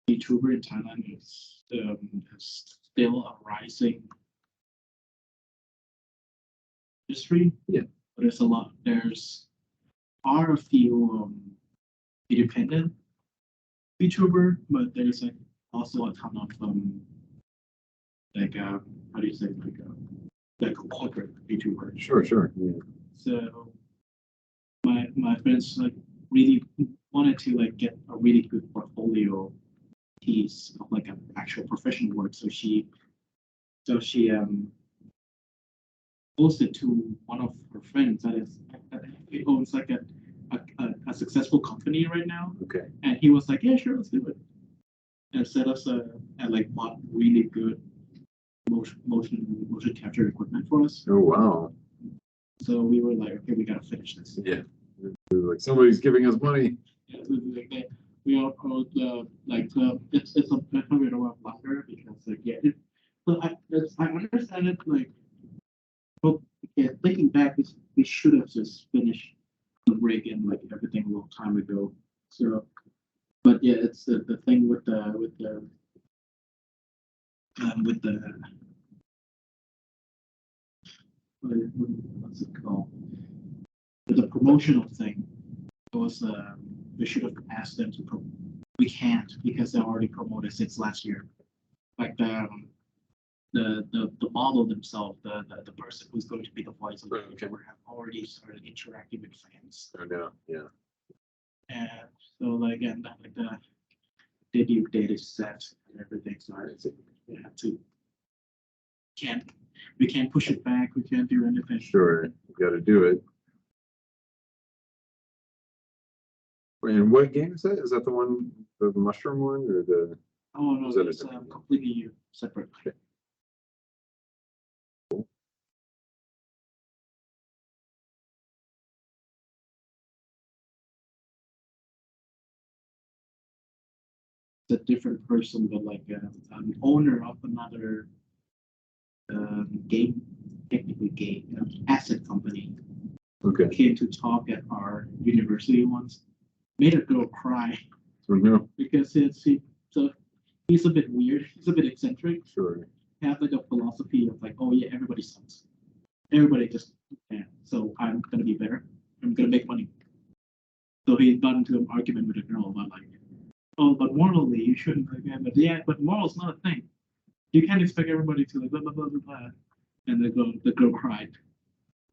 YouTuber in Thailand is still a rising industry. Yeah. But there's a lot. Are a few independent YouTuber, but there's like also a ton of like how do you say like a corporate YouTuber. Sure. Yeah. So my friends like really wanted to like get a really good portfolio piece of like an actual professional work. So she posted to one of her friends that owns like a successful company right now, Okay. and he was like, yeah, sure, let's do it, and set us and like bought really good motion capture equipment for us. Oh wow. So we were like, okay, we gotta finish this. Yeah. Like somebody's giving us money. Yeah, we all it's a bit of a blunder because like yeah, I understand it like, but yeah, thinking back, we should have just finished the rig and like everything a long time ago. So, but yeah, it's the thing with the what's it called? With the promotional thing. It we should have asked them to we can't because they're already promoted since last year. Like the model themselves, the person who's going to be the voice of the Okay. future have already started interacting with fans. Oh, no, yeah. And so like again, like the debut data set and everything. So we have to we can't push it back. We can't do anything. Sure, you gotta do it. And what game is that? Is that the one, the mushroom one, or the? Oh no, Is that a it's different game? completely separate. It's a different person, but like an owner of another game, technically game asset company, Okay, came to talk at our university once. Made a girl cry so no, because he's a bit weird. He's a bit eccentric. sure, Have like a philosophy of like, oh yeah, everybody sucks. Everybody just so I'm gonna be better. I'm gonna make money. So he got into an argument with a girl about like, oh, but morally you shouldn't. But yeah, but moral's not a thing. You can't expect everybody to like blah blah blah blah blah. And the girl cried.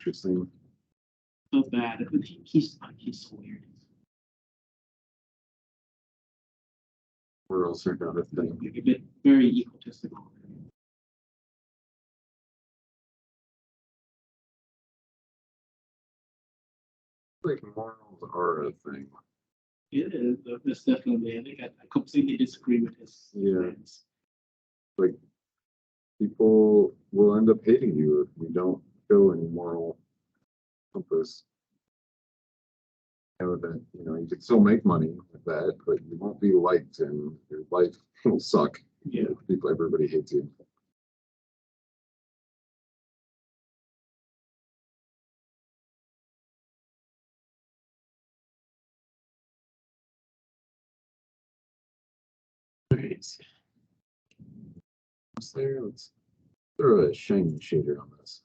interesting. So bad. But he's so weird. Worlds are not a thing. Like a bit very egotistical. Like morals are a thing. It is. It's definitely. I think I completely disagree with his Yeah. stance. Like people will end up hating you if you don't show any moral compass. And that, you know, you can still make money with that, but you won't be liked and your life will suck. Yeah. People, everybody hates you. Right. What's there? Let's throw a shining shader on this.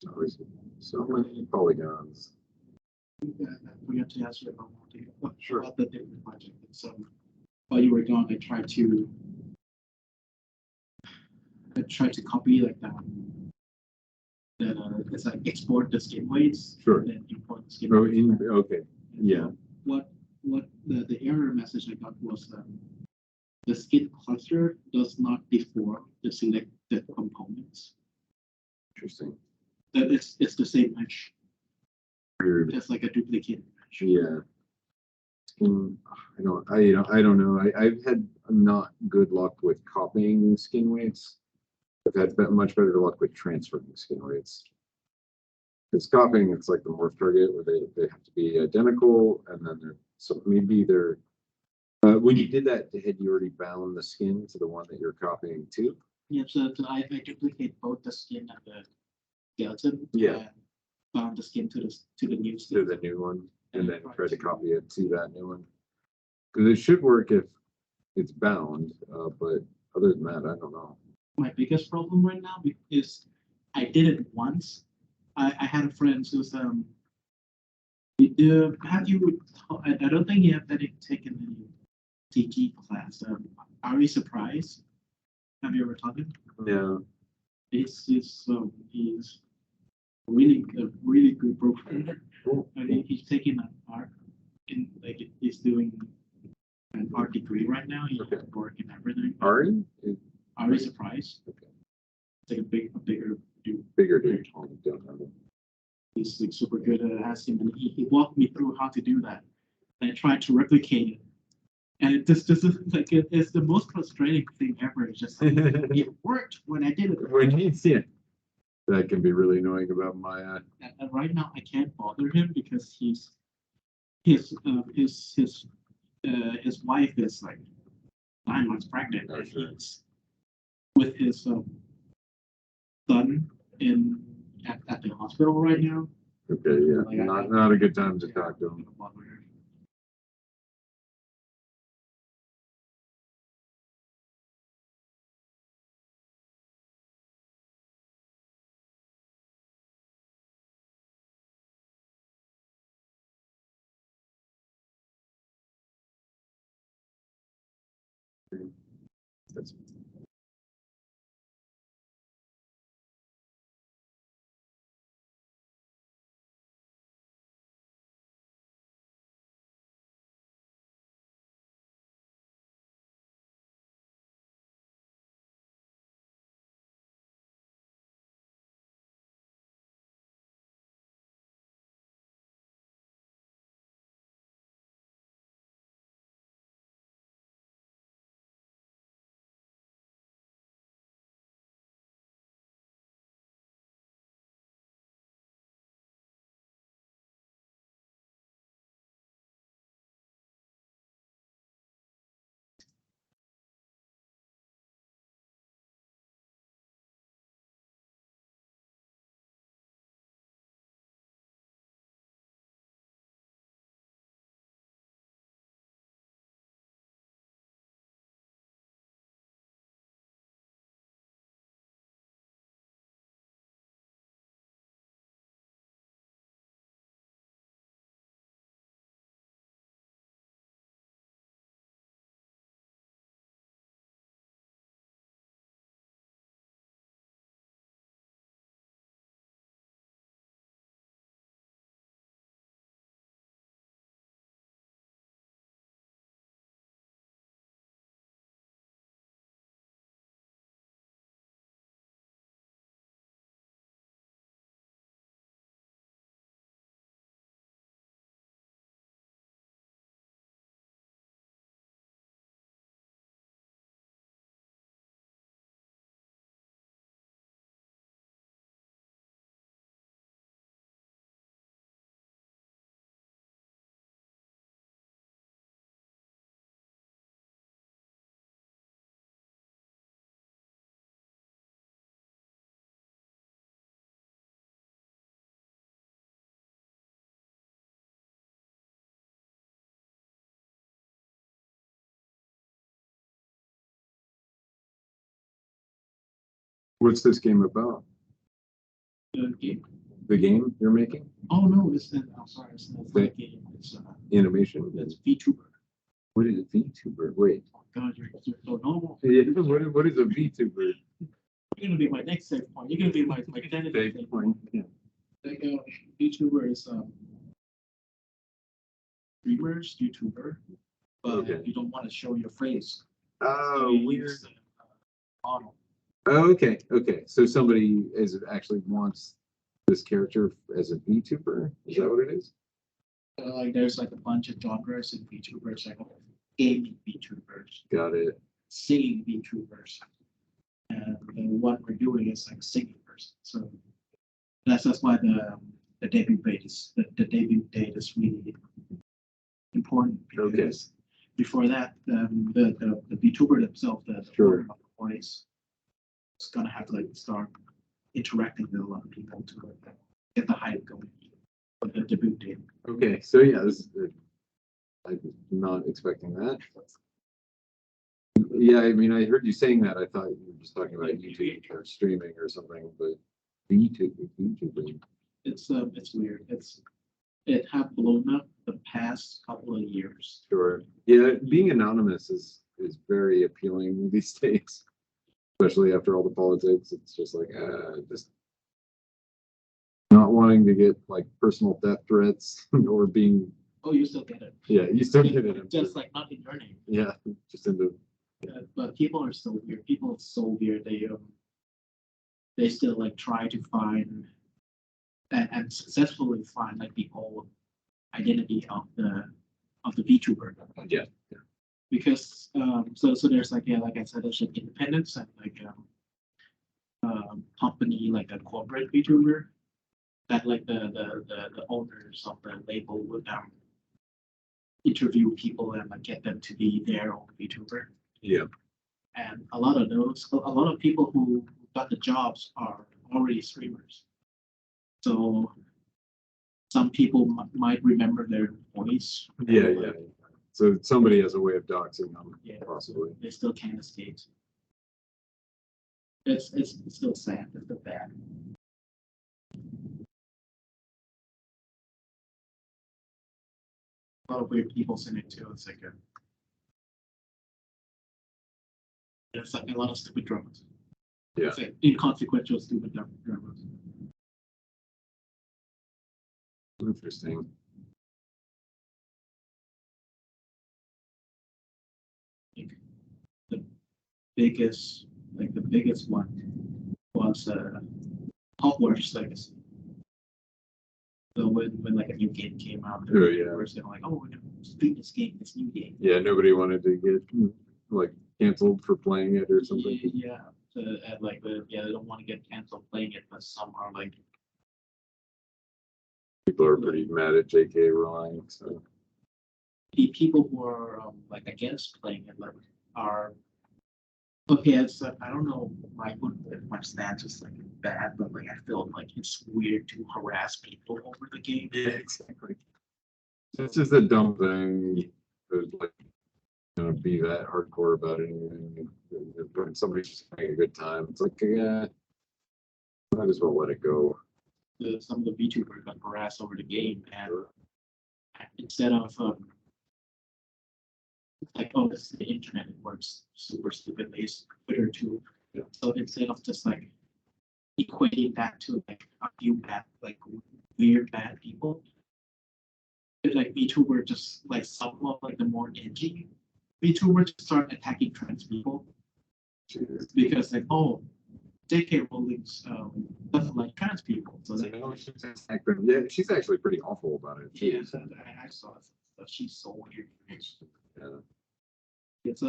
Always so many polygons. I forgot to ask you about Sure. about the different project. So while you were gone, I tried to copy like that. It's like export the skin weights. Sure. Then import the skin Oh, weights. okay, yeah. What the error message I got was the skin cluster does not deform the selected components. Interesting. That it's the same mesh. Weird. It's like a duplicate mesh. Yeah. I don't know. I've had not good luck with copying skin weights. I've had much better luck with transferring skin rates. Because copying, it's like the morph target where they have to be identical, and then maybe they're when you did that, had you already bound the skin to the one that you're copying to? Yeah, so I duplicate both the skin and the skeleton. Yeah. And bound the skin to the new To skin. the new one, and then try to copy it to that new one. Because it should work if it's bound, but other than that, I don't know. My biggest problem right now is I did it once. I had a friend who's have you? I don't think you have taken the CG class. Are we surprised? Have you ever taken? No. He's really a really good programmer. Cool. I mean, he's taking an art he's doing an art degree right now. He's Okay. working everything. Ari? Are we surprised? Okay. It's like a bigger dude. Bigger dude. I don't know. He's like super good at asking, and he walked me through how to do that. And I tried to replicate it, and it just like it's the most frustrating thing ever. It's just like, it worked when I did it. When he's in, that can be really annoying about Maya. And right now I can't bother him because his wife is like 9 months pregnant, Oh, and sure. he's with his son at the hospital right now. Okay, yeah, Like, not a good time to talk to him. That's What's this game about? Game. The game you're making? Oh no, I'm sorry, it's not a game. It's Animation? it's VTuber. What is a VTuber? Wait. Oh God, you're so normal. Yeah, what is a VTuber? You're gonna be my next save point. You're gonna be my candidate save point. Yeah. Like VTuber is streamers, YouTuber, but Okay. you don't want to show your face. Oh, So you weird. use the model. Oh, okay, okay. So somebody actually wants this character as a VTuber? Is that what it is? Like there's like a bunch of genres in VTubers, like gaming VTubers, Got it. singing VTubers, And the one we're doing is like a singing person. So that's why the debut date is the debut date is really important Okay. because before that, the VTuber themselves, the Sure. owner of the voice, is gonna have to like start interacting with a lot of people to get the hype going for the debut date. Okay, so yeah, this is, I'm not expecting that. Yeah, I mean, I heard you saying that. I thought you were just talking about YouTube or streaming or something, but YouTube. It's weird. It have blown up the past couple of years. Sure. Yeah, being anonymous is very appealing these days, especially after all the politics. It's just like just not wanting to get like personal death threats or being. Oh, you still get it. Yeah, you still get it. Just like not in your name. Yeah, just into. But people are so weird. People are so weird. They still like try to find and successfully find like the old identity of the VTuber. Yeah. Because so there's like like I said, there's like independence and like company like a corporate VTuber that like the owners of the label would interview people and like get them to be their own VTuber. Yeah. And a lot of people who got the jobs are already streamers. So some people might remember their voice. Yeah. So somebody has a way of doxing them, Yeah. possibly. They still can't escape. It's still sad. It's still bad. A lot of weird people in it too. It's like there's like a lot of stupid dramas. Yeah. It's like inconsequential stupid dramas. Interesting. The biggest one was Hogwarts Legacy. So when like a new game came out, Oh, yeah. they were saying like, oh, we're gonna stream this game, this new game. Yeah, nobody wanted to get like canceled for playing it or something. Yeah, and like they don't want to get canceled playing it, but some are like People are pretty mad at J.K. Rowling. So the people who are like against playing it like are okay. It's I don't know my stance is like bad, but like I feel like it's weird to harass people over the game. yeah, exactly. It's just a dumb thing. To, like, be that hardcore about anything. When somebody's just having a good time, it's like, yeah, might as well let it go. Some of the VTubers got harassed over the game, and instead of like, oh, this is the internet, it works super stupidly, it's Twitter too. Yeah. So instead of just like equating that to like a few bad, like weird bad people, like VTuber just like some of like the more edgy VTuber just start attacking trans people Jeez. because like, oh, J.K. Rowling's doesn't like trans people. So So, like, yeah, she's actually pretty awful about it. Too. yeah, I saw it. So she's so weird. Yeah. It's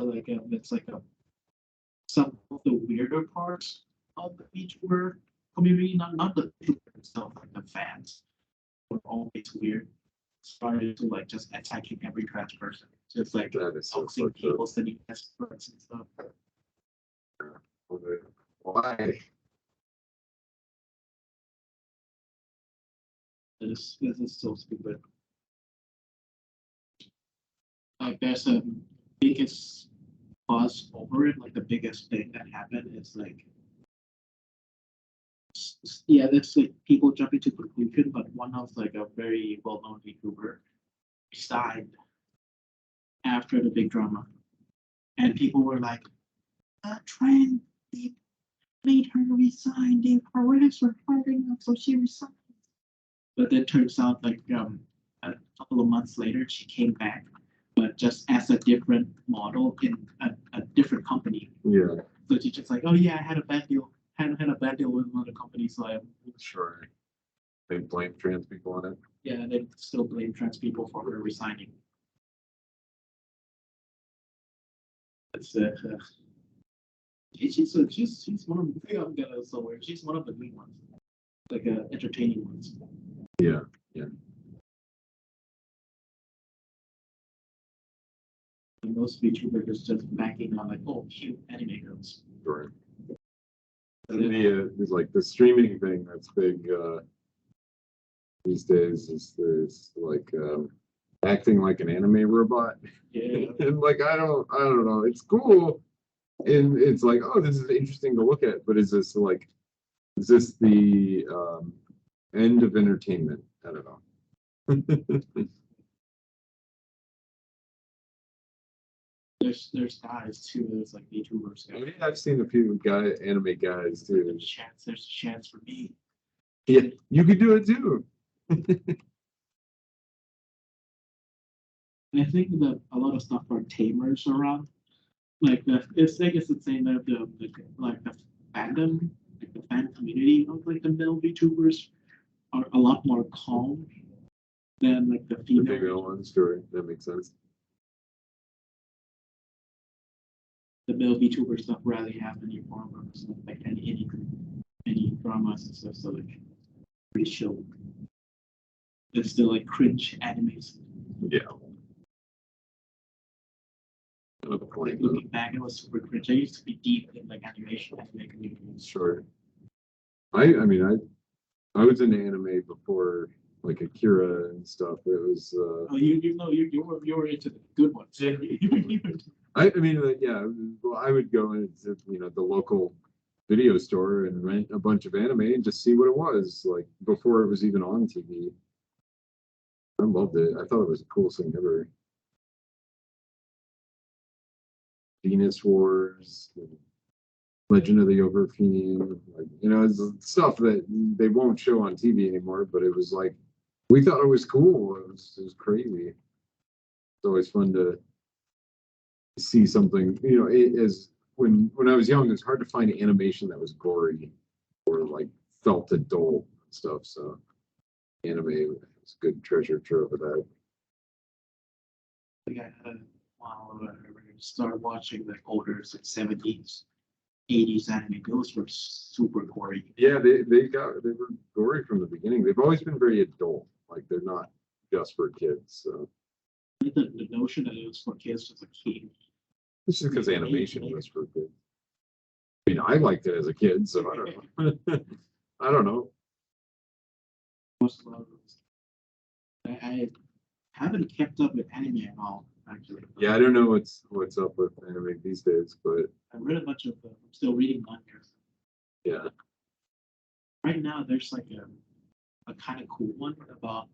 some of the weirder parts of the VTuber community, not the VTuber itself, like the fans were always weird. Started to like just attacking every trans person, just like That is so toxic fucked people up. sending experts and stuff. Why? This is so stupid. Like there's a biggest buzz over it, like the biggest thing that happened is like yeah, that's like people jumping to conclusion, but one of like a very well-known VTuber resigned after the big drama. And people were like, trend, they made her resign, they harassed her hard enough, so she resigned. But then turns out like a couple of months later she came back, but just as a different model in a different company. Yeah, So she's just like, oh yeah, I had a bad deal. Had a bad deal with another company, so I sure. They blame trans people on it. yeah, they still blame trans people for her resigning. It's She's one of the thing I'm gonna somewhere. She's one of the good ones, like entertaining ones. Yeah. And most VTubers just backing on like, oh, cute anime girls. Sure. There's like the streaming thing that's big these days is like acting like an anime robot. Yeah. And like I don't know, it's cool. And it's like, oh, this is interesting to look at, but is this the end of entertainment? I don't know. There's guys too. There's like VTubers. I mean, I've seen a few anime guys too. There's a chance for me. Yeah, you could do it too. And I think that a lot of stuff are tamers around. Like it's I guess it's saying that the like the fandom, like the fan community of like the male VTubers are a lot more calm than like the The female. female one story, that makes sense. The male VTubers don't really have any problems, like any dramas and stuff. So like pretty chill. It's still like cringe animes. Yeah. Another Like point. looking back, it was super cringe. I used to be deep in like animation anime communities. Sure. I mean, I was into anime before like Akira and stuff. It was Oh, you know you were into the good ones. I mean, like, yeah, well, I would go into, the local video store and rent a bunch of anime and just see what it was, like, before it was even on TV. I loved it. I thought it was the coolest thing ever. Venus Wars, Legend of the Overfiend, like, it's stuff that they won't show on TV anymore, but it was like, we thought it was cool. It was crazy. It's always fun to see something, as when I was young, it was hard to find animation that was gory or like felt adult and stuff. So anime was a good treasure trove of that. Like I had while I started watching the older like 70s, 80s anime. Those were super gory. Yeah, they were gory from the beginning. They've always been very adult, like they're not just for kids. So The notion that it was for kids was a key. it's just because animation was for kids. I mean, I liked it as a kid, so I don't know. I don't know. Most of those. I haven't kept up with anime at all, actually. Yeah, I don't know what's up with anime these days, but I read a bunch of them. I'm still reading manga. yeah. Right now, there's like a kind of cool one about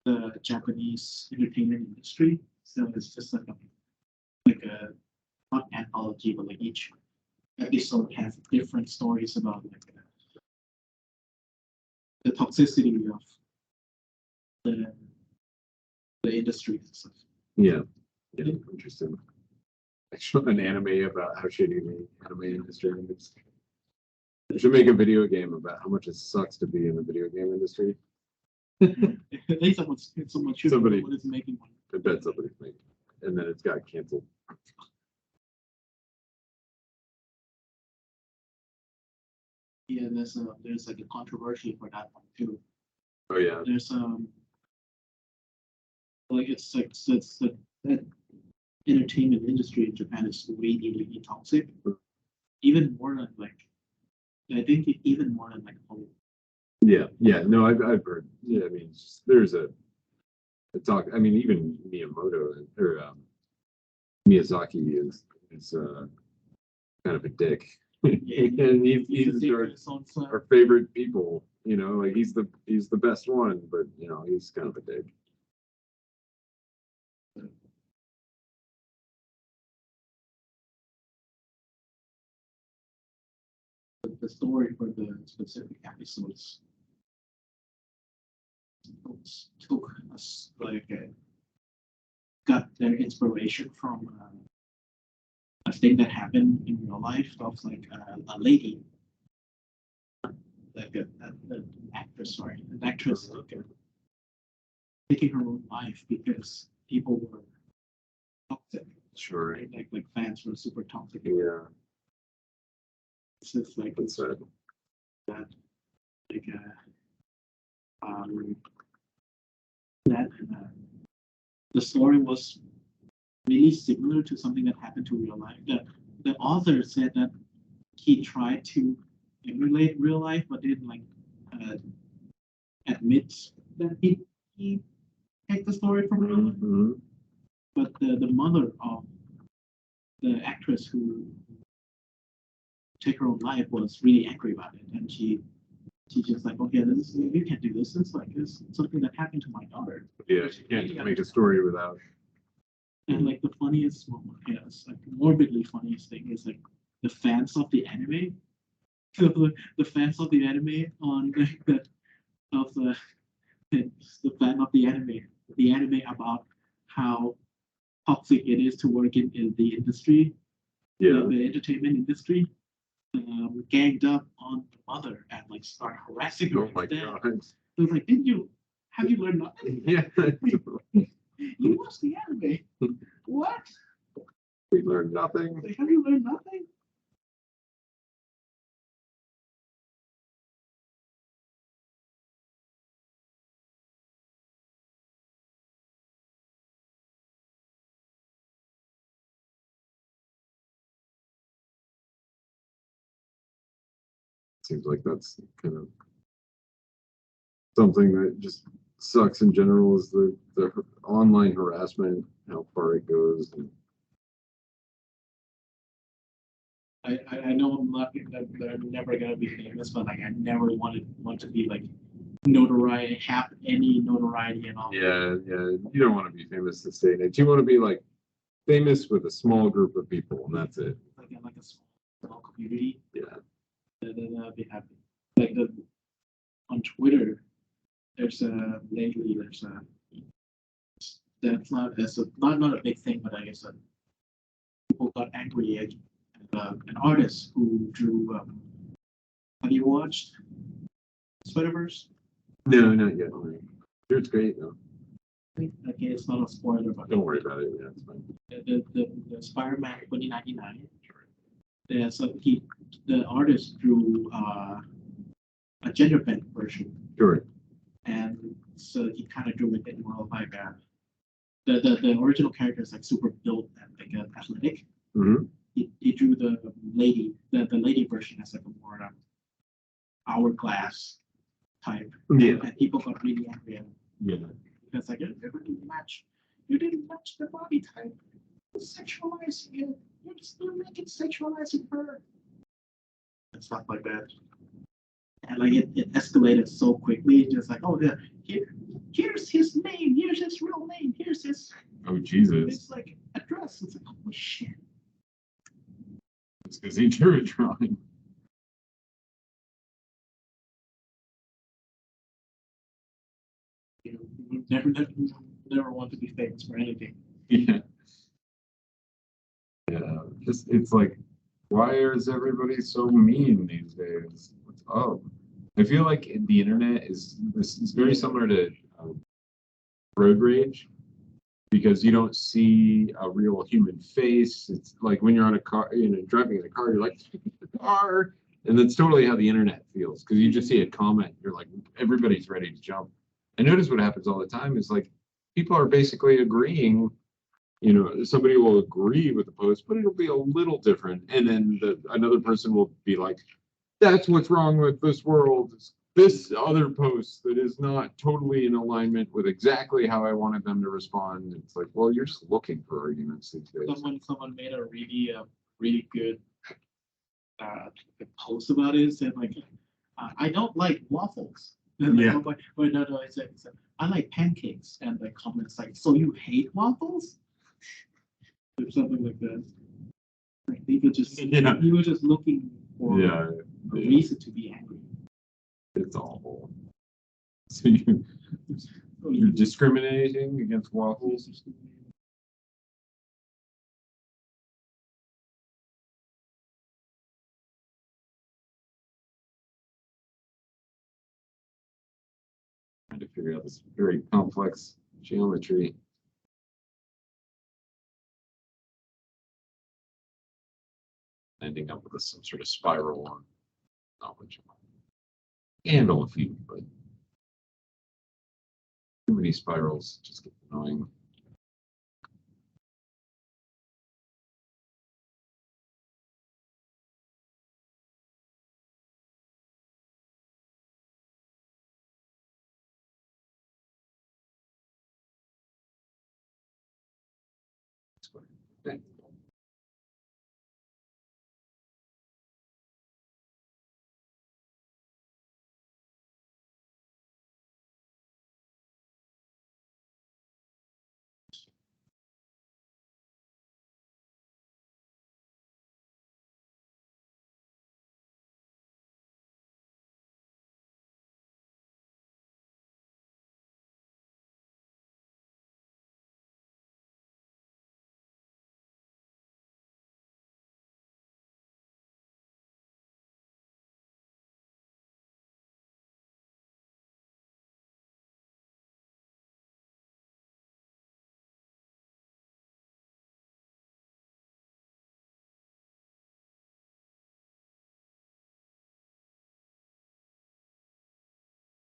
the Japanese entertainment industry. So it's just like a not anthology, but like each episode has different stories about like the toxicity of the industry and stuff. Yeah, interesting. I showed an anime about how shitty the anime industry is. I should make a video game about how much it sucks to be in the video game industry. At least someone should Somebody- know what is making one. I bet somebody's making it, and then it's got canceled. Yeah, there's like a controversy for that one too. Oh yeah, There's like it's like that entertainment industry in Japan is really really toxic. Even more than like I think even more than like Hollywood. yeah. No, I've heard. Yeah, I mean, there's a talk. I mean, even Miyamoto or Miyazaki is kind of a dick. And he's our favorite people, like he's the best one, but he's kind of a dick. The story for the specific episodes took us like got their inspiration from a thing that happened in real life of like a lady, like an actress, sorry, an actress like, taking her own life because people were toxic, Sure. right? Like fans were super toxic. Yeah. It's just like That's sad. that, like that the story was really similar to something that happened to real life. The author said that he tried to emulate real life, but didn't like admit that he take the story from real life. Mhm. But the mother of the actress who took her own life was really angry about it, and she just like, okay, this you can't do this. It's like this something that happened to my daughter. Yeah, you can't just make a story without. And like the funniest moment, yes, like morbidly funniest thing is like the fans of the anime, the fans of the anime on like of the fan of the anime about how toxic it is to work in the industry, Yeah. the entertainment industry, ganged up on the mother and like start harassing her. Oh my instead. god. So it's like, have you learned nothing? Yeah. You watched the anime. What? We learned nothing. Like, have you learned nothing? Seems like that's kind of something that just sucks in general is the online harassment, how far it goes. And I know I'm not that I'm never gonna be famous, but like I never want to be like notoriety, have any notoriety and all. yeah, you don't want to be famous this day and age. You want to be like famous with a small group of people, and that's it. Like in like a small community, Yeah. then I'll be happy. Like on Twitter, there's a lately there's a that's not as a not a big thing, but I guess people got angry at an artist who drew. Have you watched Spider-Verse? No, not yet. Sure, it's great though. Okay, it's not a spoiler, but Don't worry about it. Yeah, it's fine. the Spider-Man 2099. Yeah, so the artist drew a gender bent version, Sure. and so he kind of drew it in more of like the original character is like super built and like athletic. Hmm. He drew the lady version as like a more hourglass type. Yeah. And people got really angry at him Yeah. because like you didn't match the body type. You're sexualizing it. You're making sexualizing her. And stuff like that. And like it escalated so quickly, just like, oh yeah, here's his name, here's his real name, here's his Oh Jesus. it's like address. It's like, oh shit. It's because he drew a drawing. You never want to be famous for anything. Yeah. Yeah. Just it's like, why is everybody so mean these days? What's up? I feel like the internet is very similar to road rage because you don't see a real human face. It's like when you're on a car, driving in a car, you're like, the car. And that's totally how the internet feels because you just see a comment, you're like, everybody's ready to jump. I notice what happens all the time is like people are basically agreeing. Somebody will agree with the post, but it'll be a little different. And then another person will be like, that's what's wrong with this world. It's this other post that is not totally in alignment with exactly how I wanted them to respond. It's like, well, you're just looking for arguments these days. Someone made a really good post about it. Said like, I don't like waffles. And like, Yeah. wait, no, I said, I like pancakes. And the comments like, so you hate waffles? Or something like that. Like he was just looking for Yeah, a reason to be angry. it's awful. So you're discriminating against waffles? Trying to figure out this very complex geometry. ending up with some sort of spiral on knowledge. Handle a few, but too many spirals just get annoying. Okay.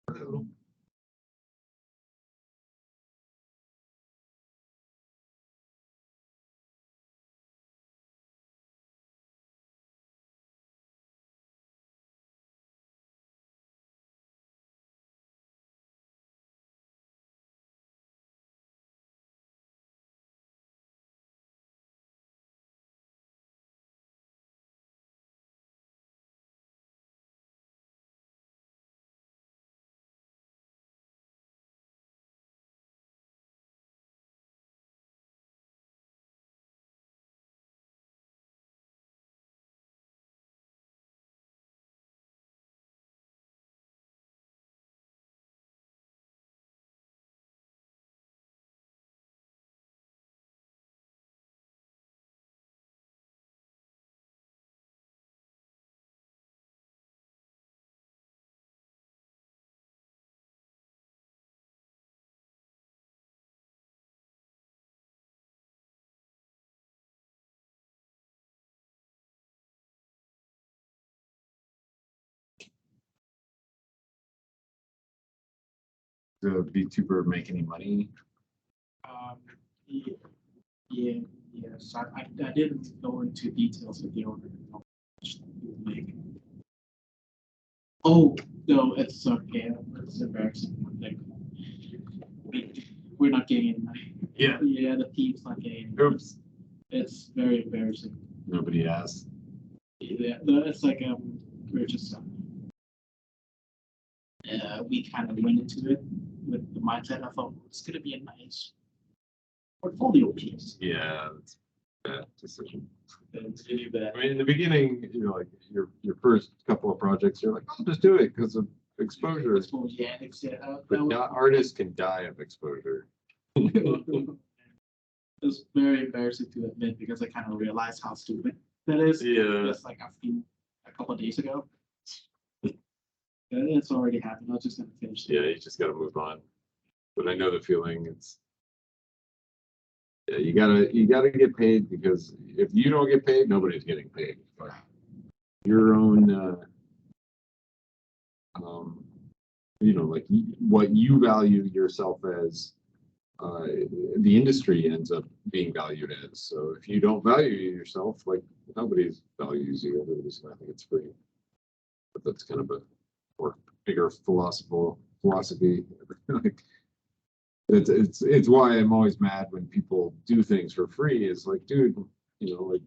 Hello. The VTuber make any money? Yeah, yeah, yes. I didn't go into details with the owner. Like, oh no, it's okay. It's embarrassing. Like, we're not getting any money. Yeah. Yeah, the team's not getting. Any money. Oops. It's very embarrassing. Nobody asked. Yeah, it's like we're just we kind of went into it with the mindset. I thought it's gonna be a nice portfolio piece. Yeah, that's a bad decision. And it's really bad. I mean, in the beginning, you know, like your first couple of projects, you're like, I'll just do it because of exposure. Yeah, But not artists can die of exposure. It's very embarrassing to admit because I kind of realized how stupid that is. Yeah. Just like a couple of days ago. It's already happened. I was just gonna finish it. Yeah, you just gotta move on. But I know the feeling. It's yeah, you gotta get paid because if you don't get paid, nobody's getting paid. But your own, you know, like what you value yourself as, the industry ends up being valued as. So if you don't value yourself, like nobody values you. Everybody's gonna think it's free. But that's kind of a more bigger philosophy. Like, it's why I'm always mad when people do things for free. It's like, dude, you know, like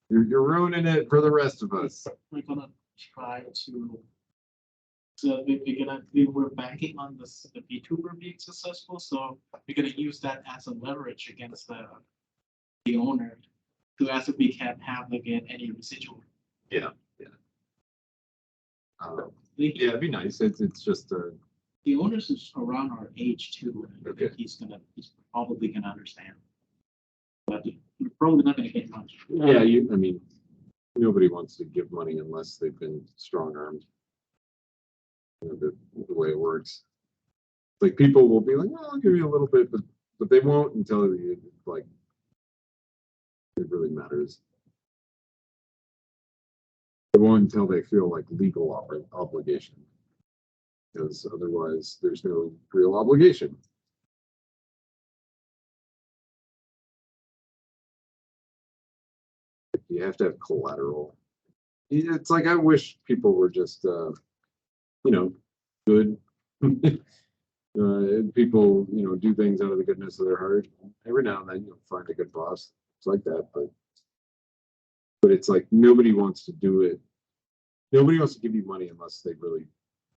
you're ruining it for the rest of us. We're gonna try to. So we're banking on this the VTuber being successful. So we're gonna use that as a leverage against the owner to ask if we can have again any residual. Yeah, yeah. The, Yeah, it'd be nice. It's just the owners is around our age too. And I think Okay. he's probably gonna understand. But you're probably not gonna get much. yeah. I mean, nobody wants to give money unless they've been strong armed. You know, the way it works. Like people will be like, "Oh, I'll give you a little bit," but they won't until it, like it really matters. It won't until they feel like legal obligation. Because otherwise there's no real obligation. You have to have collateral. It's like I wish people were just good. People, do things out of the goodness of their heart. Every now and then you'll find a good boss. It's like that, but it's like nobody wants to do it. Nobody wants to give you money unless they really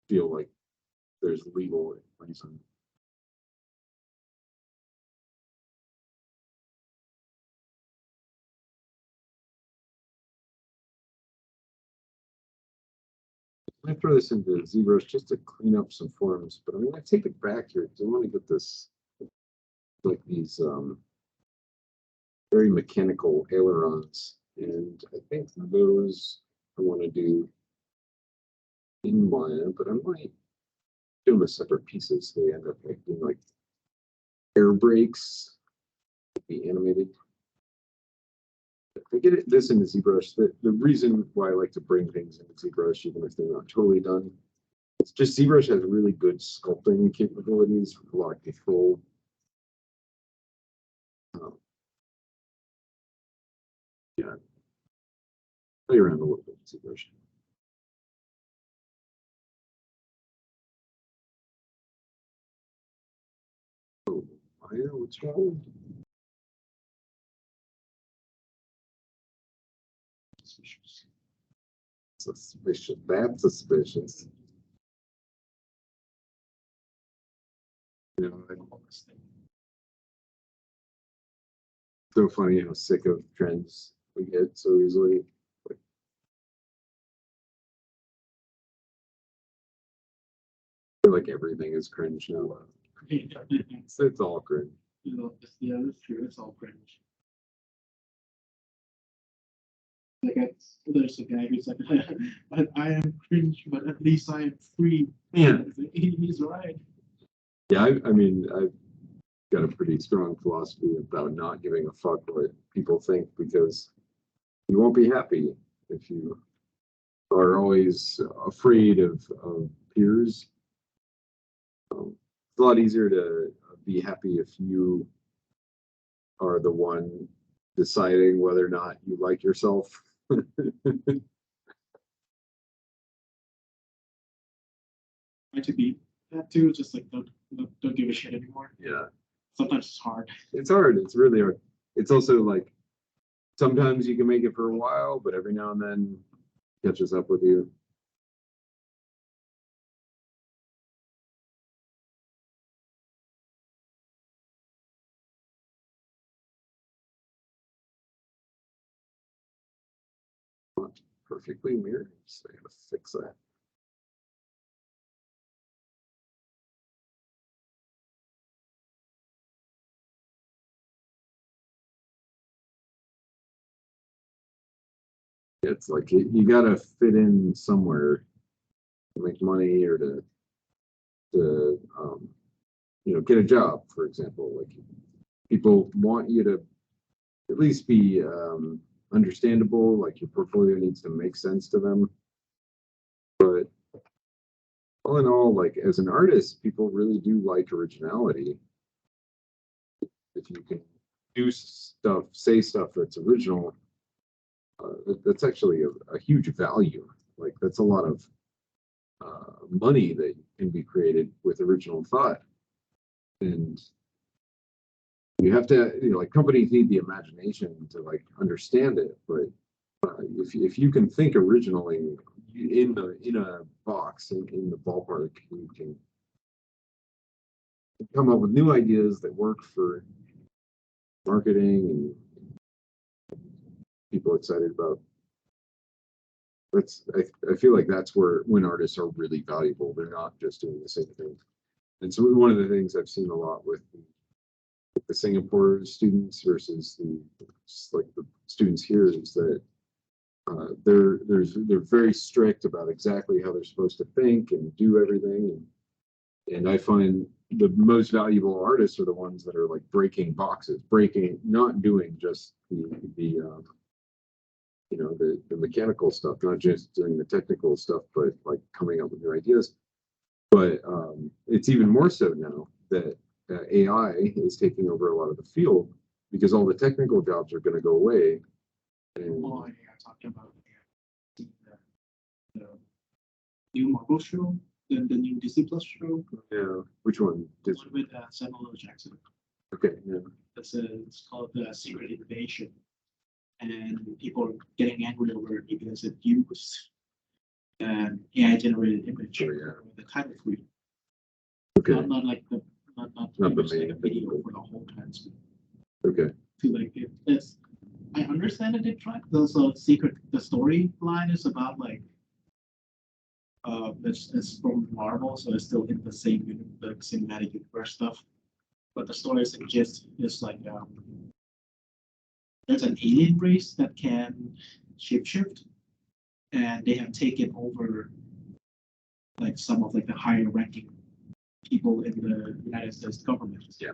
feel like there's legal reason. I throw this into ZBrush just to clean up some forms, but I'm gonna take it back here because I want to get this like these very mechanical ailerons, and I think those I want to do in Maya, but I might do them as separate pieces. So they end up like being like air brakes, be animated. If I get this into ZBrush, the reason why I like to bring things into ZBrush, even if they're not totally done, it's just ZBrush has really good sculpting capabilities, a lot of control. Yeah, play around a little bit with ZBrush. Oh, Maya, what's wrong? Suspicious. That's suspicious. So funny how sick of trends we get so easily. I feel like everything is cringe now. It's all cringe. It's true. It's all cringe. There's a guy who's like, I am cringe, but at least I am free. Yeah. He's right. Yeah, I mean, I've got a pretty strong philosophy about not giving a fuck what people think, because you won't be happy if you are always afraid of peers. It's a lot easier to be happy if you are the one deciding whether or not you like yourself. I to be that too. Just like don't give a shit anymore. Yeah, Sometimes it's hard. it's hard. It's really hard. It's also like sometimes you can make it for a while, but every now and then it catches up with you. Not perfectly mirrored, so I gotta fix that. It's like you gotta fit in somewhere to make money or to get a job, for example. Like people want you to at least be understandable, like your portfolio needs to make sense to them. But all in all, like as an artist, people really do like originality. If you can do stuff, say stuff that's original, that's actually a huge value. Like that's a lot of money that can be created with original thought. And you have to, like companies need the imagination to like understand it. But if you can think originally in a box in the ballpark, you can come up with new ideas that work for marketing and people excited about. I feel like that's when artists are really valuable. They're not just doing the same thing. And so one of the things I've seen a lot with the Singapore students versus the students here is that they're very strict about exactly how they're supposed to think and do everything. And I find the most valuable artists are the ones that are like breaking boxes, not doing just the the mechanical stuff, not just doing the technical stuff, but like coming up with new ideas. But it's even more so now that AI is taking over a lot of the field because all the technical jobs are going to go away. And Oh, yeah, talking about the new Marvel show, the new Disney Plus show, yeah, which one? the one with Samuel L. Jackson. Okay, yeah. It's called the Secret Invasion, and people are getting angry over it because it used an AI generated image Oh, yeah. with the title screen. Okay, Not like the not Not the image, like main a video thing. for the whole title screen. okay, To like it's I understand that they tried the storyline is about like it's from Marvel, so it's still in the the cinematic universe stuff. But the story is like there's an alien race that can shapeshift, and they have taken over like some of like the higher ranking people in the United States government. Yeah.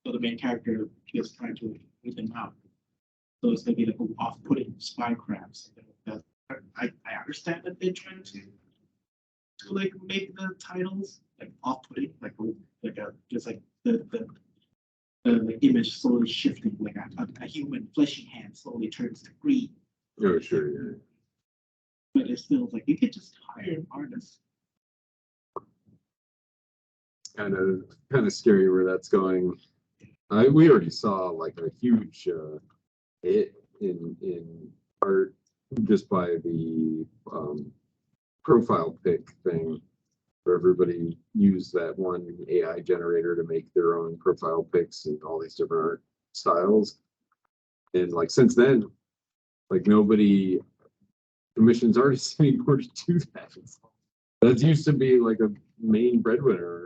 So the main character is trying to root them out. So it's gonna be like off-putting spy crabs. I understand that they're trying to like make the titles like off-putting, like a just like the image slowly shifting, like a human fleshy hand slowly turns to green. oh sure, yeah. But it's still like you could just hire an artist. Kind of scary where that's going. We already saw like a huge hit in art just by the profile pic thing, where everybody used that one AI generator to make their own profile pics and all these different art styles. And like since then, like nobody commissions artists anymore to do that. That used to be like a main breadwinner.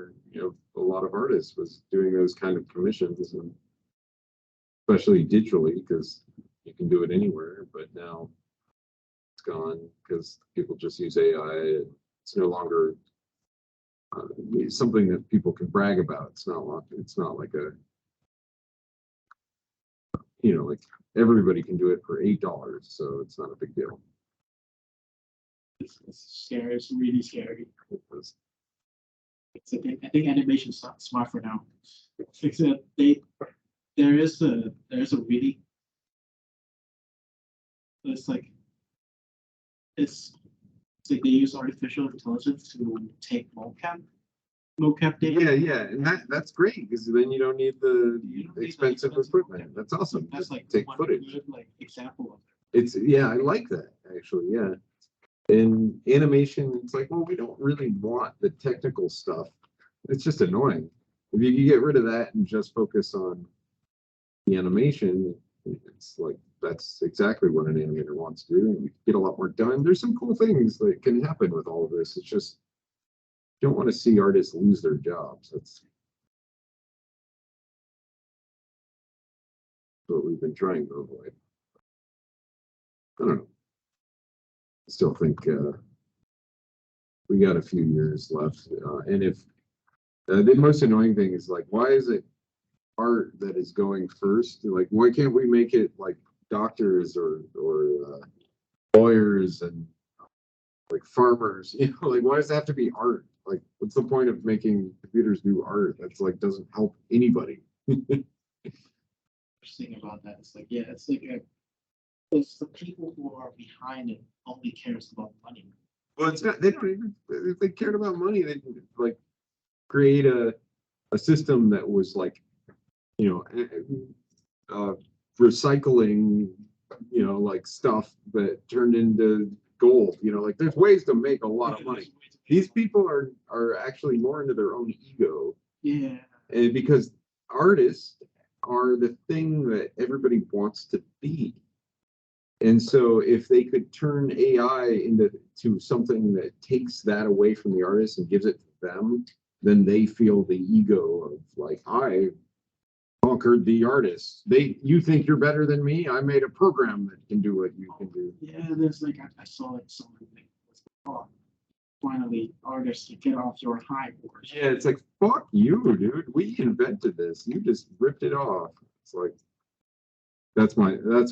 A lot of artists was doing those kind of commissions, and especially digitally because you can do it anywhere. But now it's gone because people just use AI. It's no longer something that people can brag about. It's not like like everybody can do it for $8, so it's not a big deal. It's scary. It's really scary. Because I think animation's not smart for now. Except there's a really it's like it's like they use artificial intelligence to take mocap data. yeah, and that's great because then you don't need the You don't need the expensive expensive equipment. mocap. That's awesome. That's Just like take one footage. good like example of I like that actually. Yeah. In animation, it's like, well, we don't really want the technical stuff. It's just annoying. If you can get rid of that and just focus on the animation, it's like that's exactly what an animator wants to do. And you get a lot more done. There's some cool things that can happen with all of this. It's just you don't want to see artists lose their jobs. That's what we've been trying to avoid. I don't know. I still think we got a few years left. And if the most annoying thing is like, why is it art that is going first? Like, why can't we make it like doctors or lawyers and like farmers? Like, why does it have to be art? Like, what's the point of making computers do art? That's like doesn't help anybody. interesting about that. It's like it's like it's the people who are behind it only cares about money. Well, it's not. They don't even. If they cared about money, they'd like create a system that was like, recycling, like stuff that turned into gold. Like there's ways to make a lot of money. These people are actually more into their own ego, Yeah. and because artists are the thing that everybody wants to be. And so if they could turn AI into something that takes that away from the artist and gives it to them, then they feel the ego of like, I conquered the artist. You think you're better than me? I made a program that can do what you can do. Yeah, there's like I saw like someone like, oh, finally artists to get off your high horse. Yeah, it's like, fuck you, dude. We invented this. You just ripped it off. It's like that's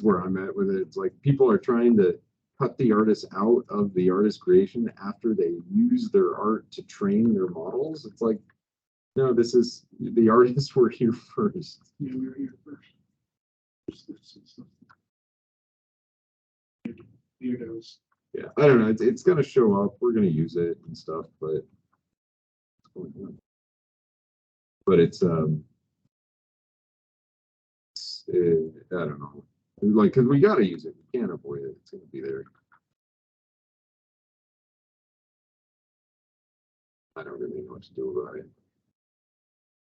where I'm at with it. It's like people are trying to cut the artist out of the artist creation after they use their art to train their models. It's like, no, this is the artists were here first. Yeah, we were here first. Weirdos. Yeah, I don't know. It's gonna show up. We're gonna use it and stuff, but I don't know. Like, cause we gotta use it. We can't avoid it. It's gonna be there. I don't really know what to do about it.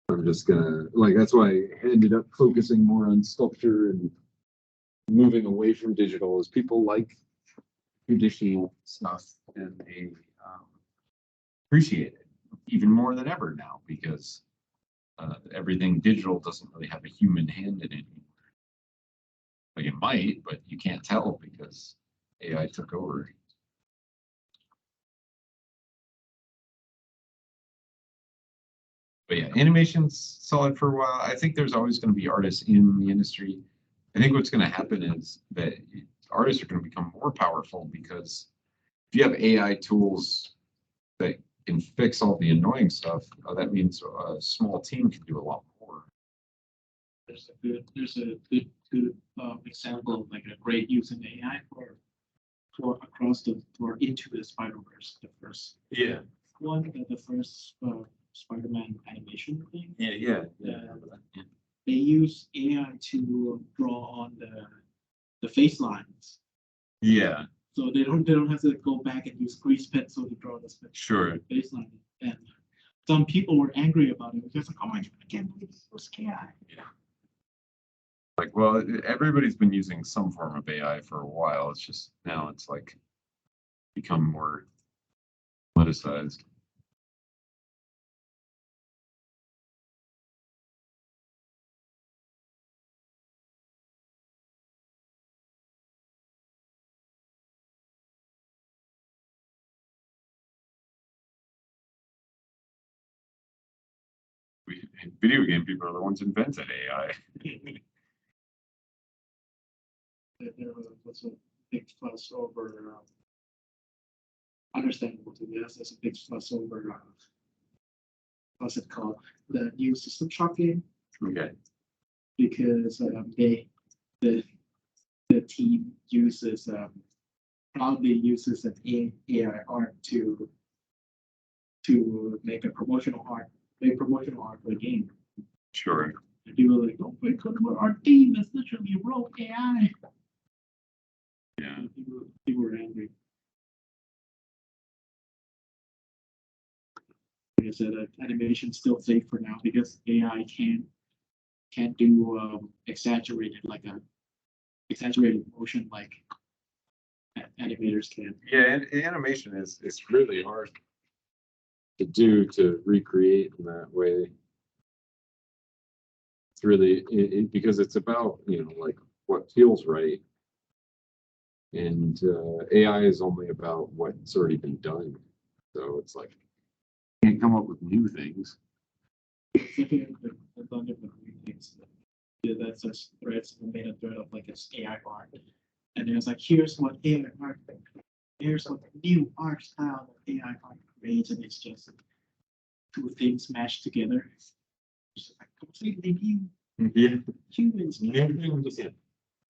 I'm just gonna, like, that's why I ended up focusing more on sculpture and moving away from digital, is people like traditional stuff and they appreciate it even more than ever now, because everything digital doesn't really have a human hand in it anymore. Like, it might, but you can't tell because AI took over. But yeah, animation's solid for a while. I think there's always going to be artists in the industry. I think what's going to happen is that artists are going to become more powerful, because if you have AI tools that can fix all the annoying stuff, that means a small team can do a lot more. There's a good example of like a great use in AI for Into the Spider-Verse, the first Yeah. one, the first Spider-Man animation thing. Yeah. They use AI to draw on the face lines, Yeah, so they don't have to go back and use grease pencil to draw the sure. face line. And some people were angry about it because like, oh my god, I can't believe this was AI. Like, well, everybody's been using some form of AI for a while. It's just now it's like become more politicized. Video game people are the ones who invented AI. There was a big fuss over understandable to yes, there's a big fuss over what's it called, the new System Shock game, Okay. because the team uses proudly uses an AI art to make promotional art for the game. Sure. And people are like, oh my god, our team is literally raw AI. Yeah. And people were angry. Like I said, animation's still safe for now because AI can't do exaggerated motion like animators can. Yeah, and animation is really hard to do, to recreate in that way. It's really because it's about, like what feels right. And AI is only about what's already been done. So it's like, you can't come up with new things. A bunch of things. Yeah, that's just threads made a thread of like it's AI art. And then it's like, here's what AI art, here's what new art style that AI art creates, and it's just two things mashed together. It's like completely new. Yeah. Humans can't do this.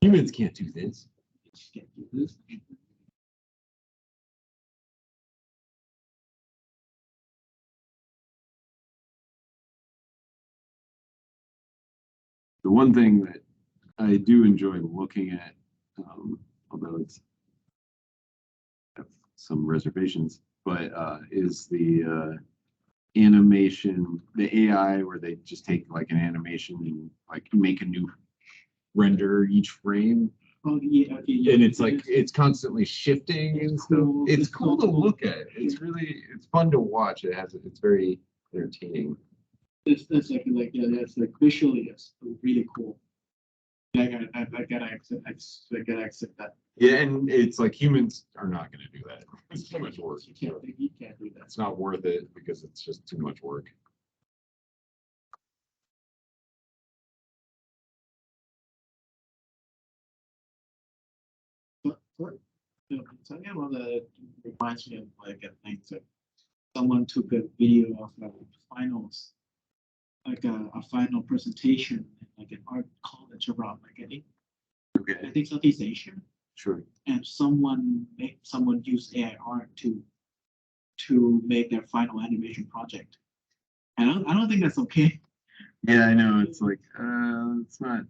Humans can't do this. Just can't do this. The one thing that I do enjoy looking at, although it's I have some reservations, but is the animation, the AI, where they just take like an animation and like make a new render each frame, Oh yeah, okay, yeah. and it's like it's constantly shifting and stuff. cool. It's It's cool to cool. look at. It's fun to watch. It's very entertaining. It's like yeah, that's like visually it's really cool. I gotta accept that. Yeah, and it's like humans are not going to do that. It's too much work. You can't do that. It's not worth it because it's just too much work. But Talking about that reminds me of like a thing that someone took a video of finals, like a final presentation, like an art college around like I Okay, think Southeast Asia, sure. and someone use AI art to make their final animation project. And I don't think that's okay. Yeah, I know. It's like, it's not.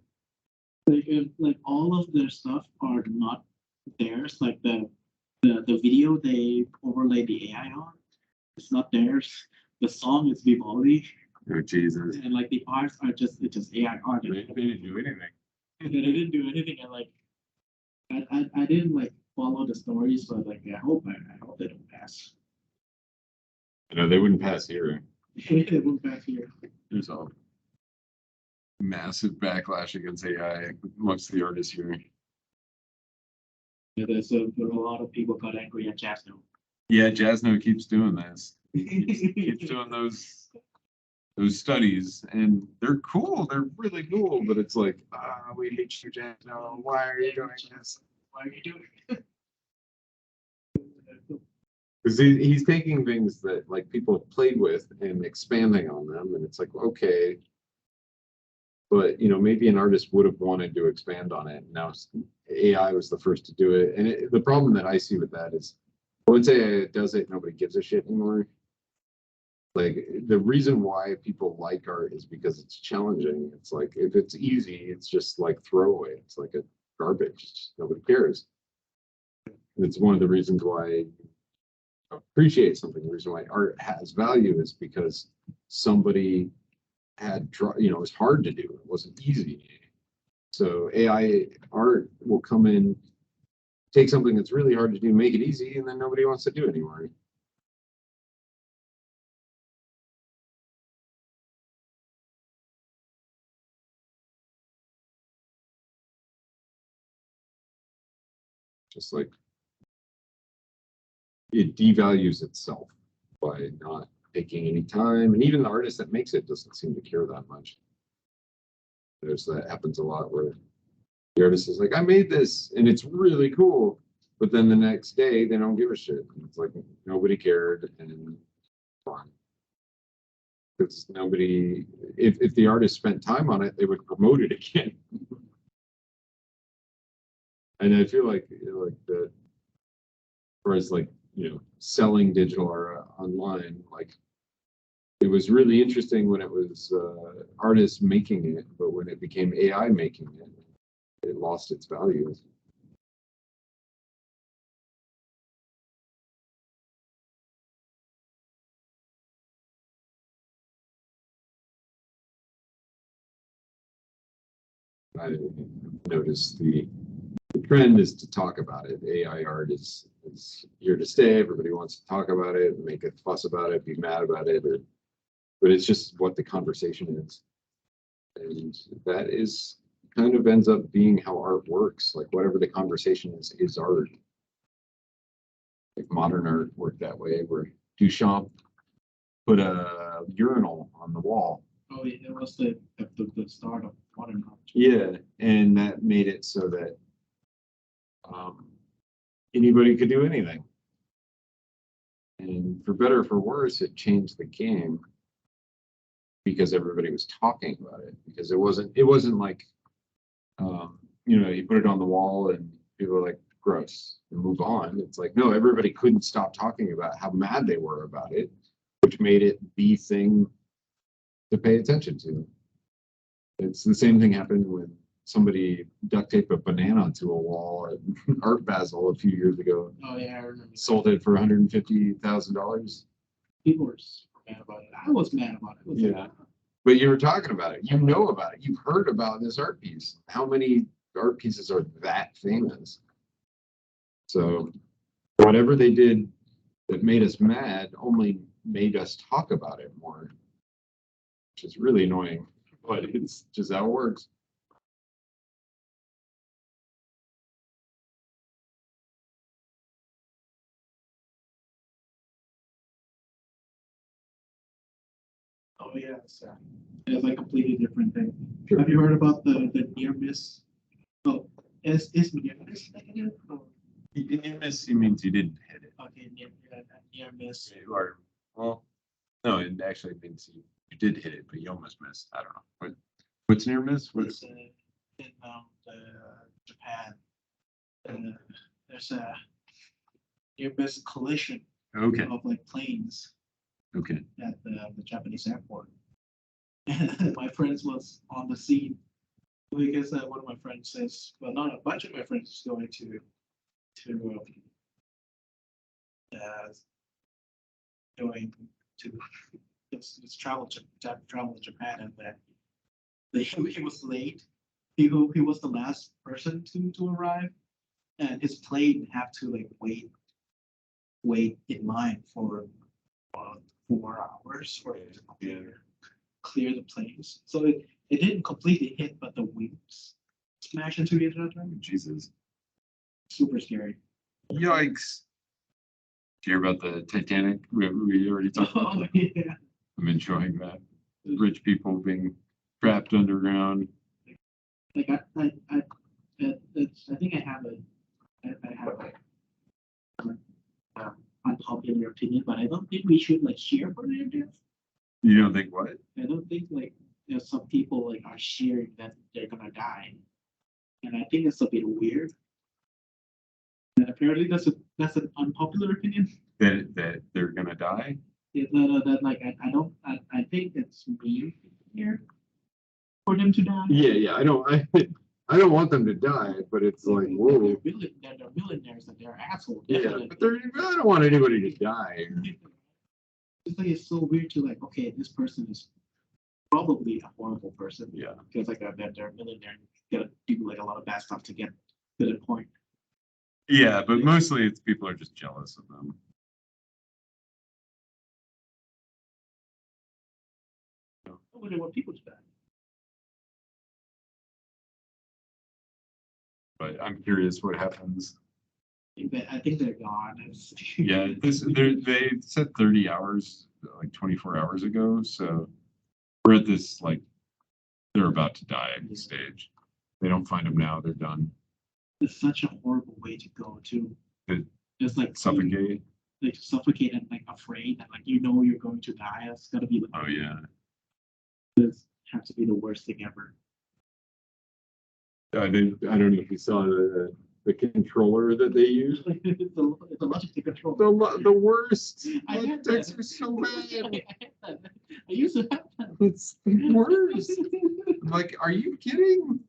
Like all of their stuff are not theirs. Like the video they overlay the AI on, it's not theirs. The song is Vivaldi, Oh, Jesus. and like the arts are it's just AI art. They didn't do anything. And they didn't do anything. And like I didn't like follow the stories, but like I hope they don't pass. No, they wouldn't pass here. They won't pass here. There's a massive backlash against AI amongst the artists here. Yeah, there's a lot of people got angry at Jasno. Yeah, Jasno keeps doing this. Keeps doing those studies, and they're cool. They're really cool, but it's like, we hate you, Jasno. Why are you doing this? Why are you doing it? Because he's taking things that like people have played with and expanding on them, and it's like, okay, but maybe an artist would have wanted to expand on it. Now AI was the first to do it, and the problem that I see with that is, once AI does it, nobody gives a shit anymore. Like the reason why people like art is because it's challenging. It's like if it's easy, it's just like throwaway. It's like a garbage. Nobody cares. It's one of the reasons why I appreciate something. The reason why art has value is because somebody it's hard to do. It wasn't easy. So AI art will come in, take something that's really hard to do, make it easy, and then nobody wants to do it anymore. Just like it devalues itself by not taking any time, and even the artist that makes it doesn't seem to care that much. That happens a lot where the artist is like, I made this and it's really cool, but then the next day they don't give a shit. It's like nobody cared, and fine. Because nobody, if the artist spent time on it, they would promote it again. And I feel like the, whereas like selling digital art online, like it was really interesting when it was artists making it, but when it became AI making it, it lost its value. I noticed the trend is to talk about it. AI art is here to stay. Everybody wants to talk about it, make a fuss about it, be mad about it, but it's just what the conversation is. And that is kind of ends up being how art works. Like whatever the conversation is art. Like modern art worked that way, where Duchamp put a urinal on the wall. Oh, yeah, it was the start of modern art. Yeah, and that made it so that anybody could do anything. And for better or for worse, it changed the game because everybody was talking about it. Because it wasn't like you put it on the wall and people were like, gross, and move on. It's like, no, everybody couldn't stop talking about how mad they were about it, which made it the thing to pay attention to. It's the same thing happened when somebody duct taped a banana to a wall at Art Basel a few years ago. Oh yeah, I remember. Sold it for $150,000. People were mad about it. I was mad about it. Yeah. But you were talking about it. You know about it. You've heard about this art piece. How many art pieces are that famous? So whatever they did that made us mad only made us talk about it more, which is really annoying, but it's just how it works. Oh yeah, it's a completely different thing. Sure. Have you heard about the near miss? Oh, is near miss negative? Near miss, he means you didn't hit it. Okay, near miss. Or, well, no, it actually means you did hit it, but you almost missed. I don't know. What's near miss? What, It's in Japan. There's a near miss collision okay, of like planes okay. at the Japanese airport. And my friends was on the scene because one of my friends says, well, not a bunch of my friends is going to uh, going to this travel to Japan, and that he was late. He was the last person to arrive, and his plane have to like wait in line for 4 hours for it to clear the planes. So it didn't completely hit, but the wings smashed into each other. Jesus. Super scary. Yikes. Did you hear about the Titanic? We already talked about Oh that. yeah. I'm enjoying that. Rich people being trapped underground. Like I think I have a unpopular opinion, but I don't think we should like cheer for their death. You don't think what? I don't think like some people like are cheering that they're gonna die, and I think it's a bit weird. And apparently that's an unpopular opinion. That they're gonna die? That like I think it's mean here for them to die. Yeah, I don't want them to die, but it's like, whoa. They're millionaires and they're assholes. Yeah, Definitely. but I don't want anybody to die. It's like it's so weird to like, okay, this person is probably a horrible person. Yeah. Because like they're a millionaire and gotta do like a lot of bad stuff to get to the point. Yeah, but mostly it's people are just jealous of them. Nobody want people to die. But I'm curious what happens. I think they're gone. Yeah, they said 30 hours, like 24 hours ago. So we're at this like they're about to die stage. They don't find them now, they're done. It's such a horrible way to go too. It- It's like Suffocate. like suffocate and like afraid and like you know you're going to die. It's gotta be like Oh yeah. this have to be the worst thing ever. I don't know if you saw the controller that they use. It's a lot to control. The worst. I The had text that. was so bad. I used to have that. It's the worst. I'm like, are you kidding?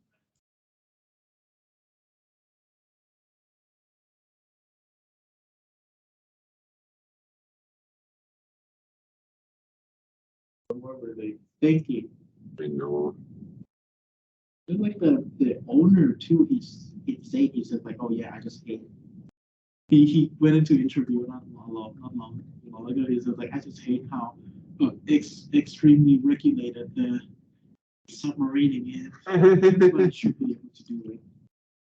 What were they thinking? I know. Just like the owner too, he said like, oh yeah, I just hate. He went into interview not long ago. He said like, I just hate how extremely regulated the submarining is. But I should be able to do it.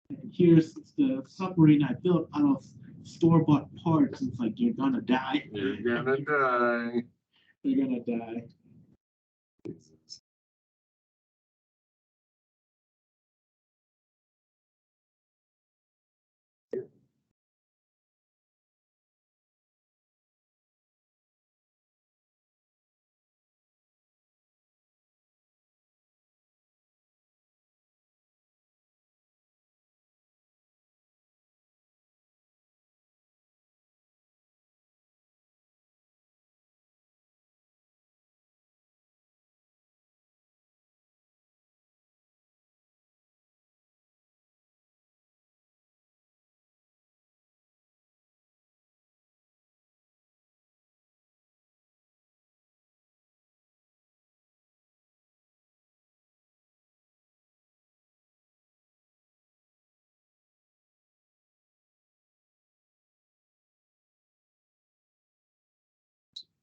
And here's the submarine I built out of store-bought parts. It's like you're gonna die. You're gonna die. You're gonna die.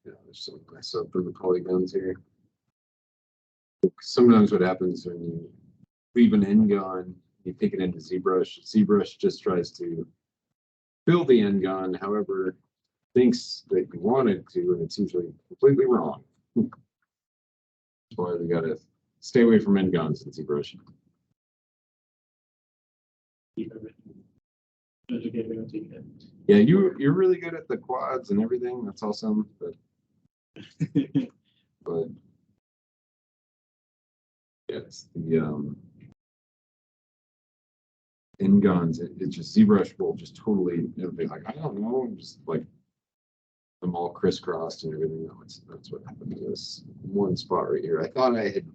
Yeah, there's some myself for the polygons here. Sometimes what happens when you leave an end gun, you take it into ZBrush. ZBrush just tries to fill the end gun, however, thinks that you want it to, and it's usually completely wrong. That's why we gotta stay away from end guns in ZBrush. Okay, we're gonna take that. Yeah, you're really good at the quads and everything. That's awesome. But yeah, it's the in guns. It's just ZBrush will just totally. It'll be like I don't know, just like them all crisscrossed and everything. That's what happened to this one spot right here. I thought I had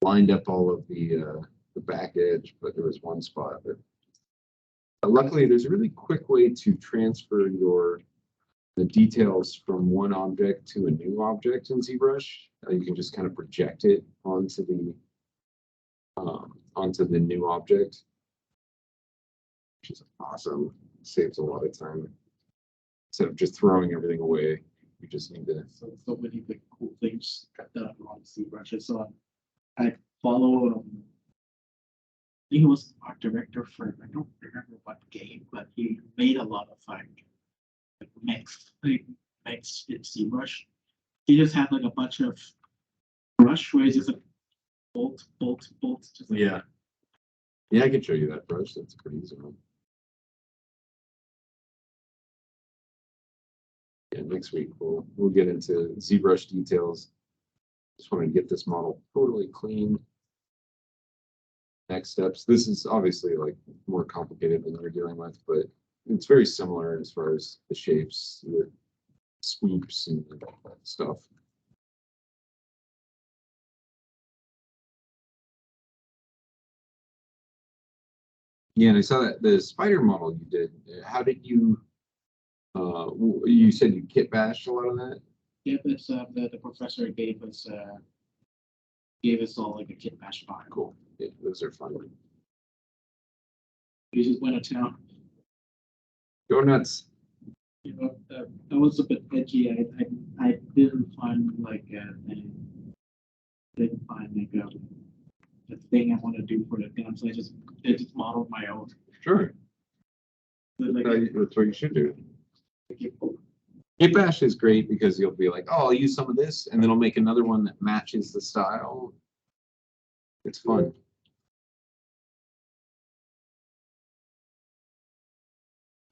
lined up all of the back edge, but there was one spot that. Luckily, there's a really quick way to transfer the details from one object to a new object in ZBrush. You can just kind of project it onto the new object, which is awesome. Saves a lot of time. Instead of just throwing everything away, you just need to. So many big cool things done on ZBrush. So I follow. I think he was art director for I don't remember what game, but he made a lot of like mix in ZBrush. He just had like a bunch of brush where it's just a bolt. Just like, Yeah, I can show you that brush. That's a pretty easy one. Yeah, next week we'll get into ZBrush details. Just want to get this model totally clean. Next steps. This is obviously like more complicated than you're dealing with, but it's very similar as far as the shapes, the swoops, and that stuff. Yeah, and I saw that the spider model you did. How did you? You said you kit bashed a lot of that. yeah, it's the professor gave us all like a kit bash file. Cool. Yeah, those are fun. We just went to town. Go nuts. You know, I was a bit edgy. I didn't find like the thing I want to do for the gun, so I just modeled my own. Sure. So, like, That's what you should do. Kit bash is great because you'll be like, oh, I'll use some of this, and then I'll make another one that matches the style. It's fun.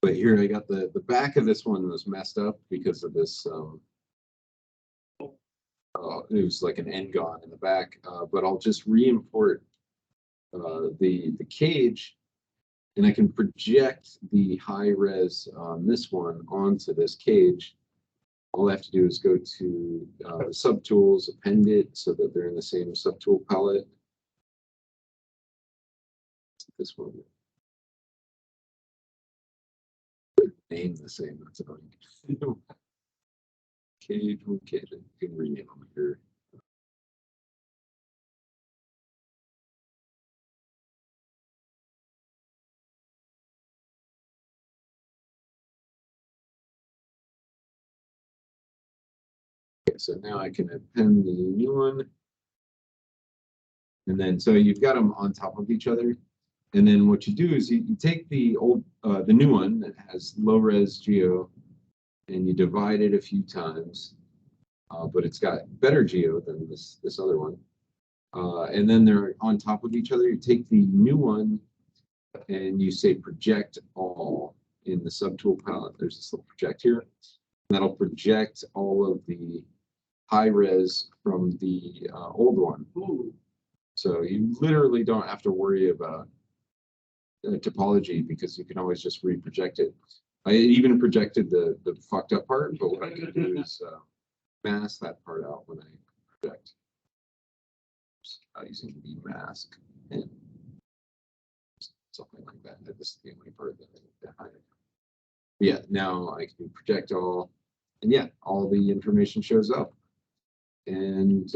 But here I got the back of this one was messed up because of this. It was like an N-gon in the back, but I'll just re-import the cage, and I can project the high res on this one onto this cage. All I have to do is go to subtools, append it so that they're in the same subtool palette. This one. Name the same. That's annoying. Cage, cage. You can rename them here. Okay, so now I can append the new one. And then, so you've got them on top of each other. And then what you do is you take the new one that has low res geo and you divide it a few times, but it's got better geo than this other one. And then they're on top of each other. You take the new one and you say project all in the subtool palette. There's this little project here. That'll project all of the high res from the old one. ooh, So you literally don't have to worry about topology because you can always just reproject it. I even projected the fucked up part, but what I can do is mask that part out when I project using the mask and something like that. This is the only part that I hide. Yeah, now I can project all, and yeah, all the information shows up, and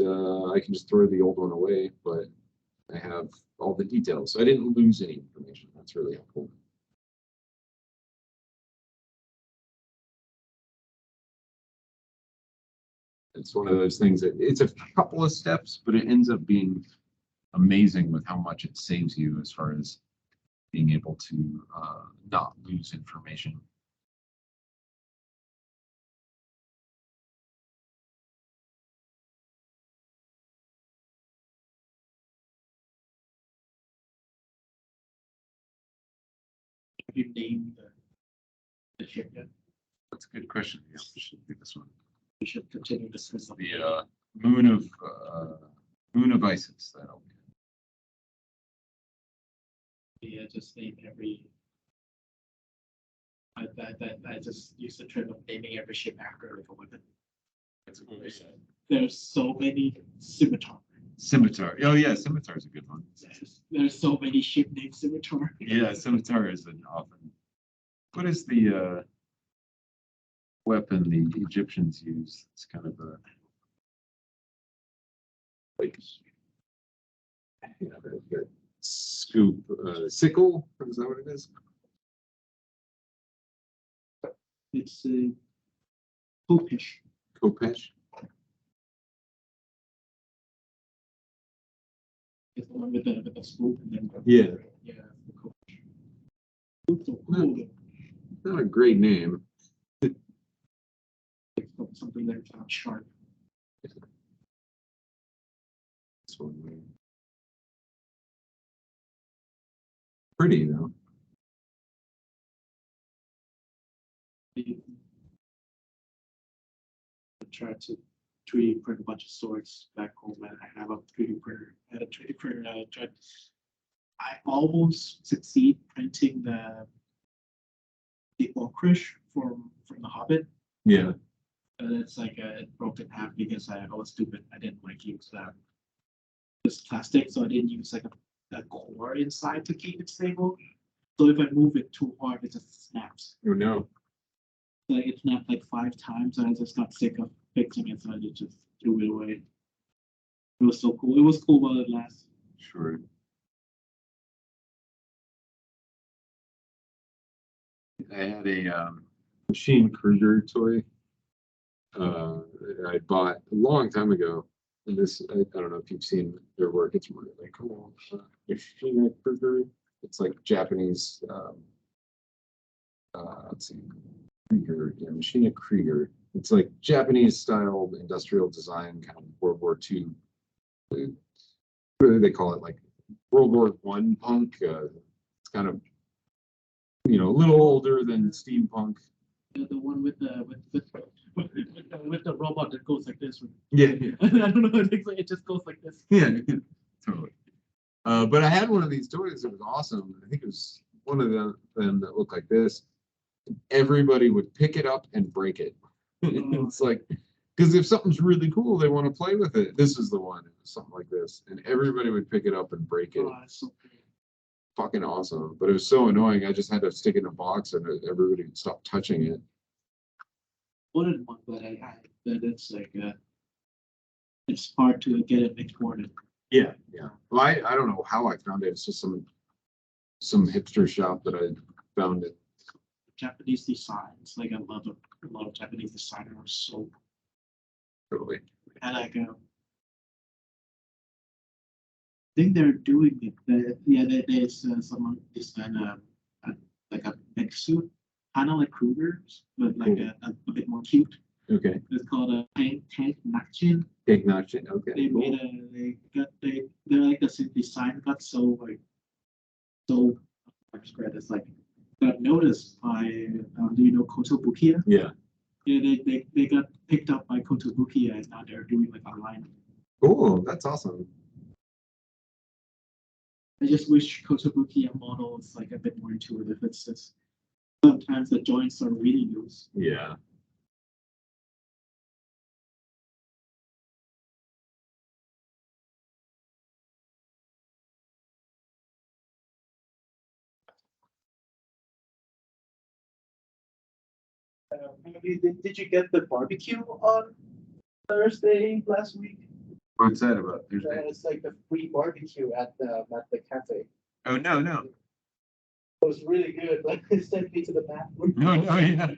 I can just throw the old one away, but I have all the details. So I didn't lose any information. That's really helpful. It's one of those things that it's a couple of steps, but it ends up being amazing with how much it saves you as far as being able to not lose information. Have you named the ship yet? That's a good question. Yeah, we should do this one. We should continue discussing. The Moon of Isis. That'll be Yeah, just name every. I just use the term of naming every ship after like a weapon. That's a good idea. There's so many scimitar. Scimitar. Oh yeah, scimitar is a good one. There's so many ship named scimitar. Yeah, scimitar is an often. What is the weapon the Egyptians use? It's kind of a Like, the scoop, sickle, is that what it is? It's a Kopish. Kopesh? It's the one with the scoop and then. Yeah. Yeah, the Kopish. It's so cool. Not a great name. It's something that's not sharp. This one. Pretty though. I tried to 3D print a bunch of swords back home, and I have a 3D printer. I had a 3D printer. I almost succeed printing the Orcrish from the Hobbit, Yeah. and it's like it broke in half because I was stupid. I didn't like use this plastic, so I didn't use like a core inside to keep it stable. So if I move it too hard, it just snaps. Oh no. Like it snapped like 5 times, and I just got sick of fixing it, so I just threw it away. It was so cool. It was cool while it lasted. sure. I had a Machine Kruger toy. I bought a long time ago. And this, I don't know if you've seen their work. It's really cool. Machine Kruger. It's like Japanese. Let's see. Krieger, yeah, Machine Krieger. It's like Japanese style industrial design, kind of World War II. What do they call it? Like World War I punk. It's kind of, a little older than steampunk. The one with the robot that goes like this. Yeah, I don't know. It just goes like this. yeah, totally. But I had one of these toys. It was awesome. I think it was one of them that looked like this. Everybody would pick it up and break it. It's like, because if something's really cool, they want to play with it. This is the one. It was something like this, and everybody would pick it up and break it. Oh, it's so cool. Fucking awesome. But it was so annoying. I just had to stick it in a box, and everybody would stop touching it. Wanted one, but but it's like it's hard to get it exported. Yeah. Well, I don't know how I found it. It's just some hipster shop that I found it. Japanese designs, like a lot of Japanese designers are so. Totally. And like I think they're doing it. There's someone designed like a big suit, kind of like Kruger's, but like a bit more cute. Okay. It's called a tank Nakjin. Take notch. Okay. They Cool. made they're like the design got so spread. It's like got noticed by do you know Kotobukiya? Yeah. Yeah, they got picked up by Kotobukiya, and now they're doing like online. Cool. That's awesome. I just wish Kotobukiya model is like a bit more intuitive. It's just sometimes the joints are really loose. Yeah. Did you get the barbecue on Thursday last week? What's that about? It's like the free barbecue at the cafe. Oh no. It was really good. Like they sent me to the bathroom. No, yeah.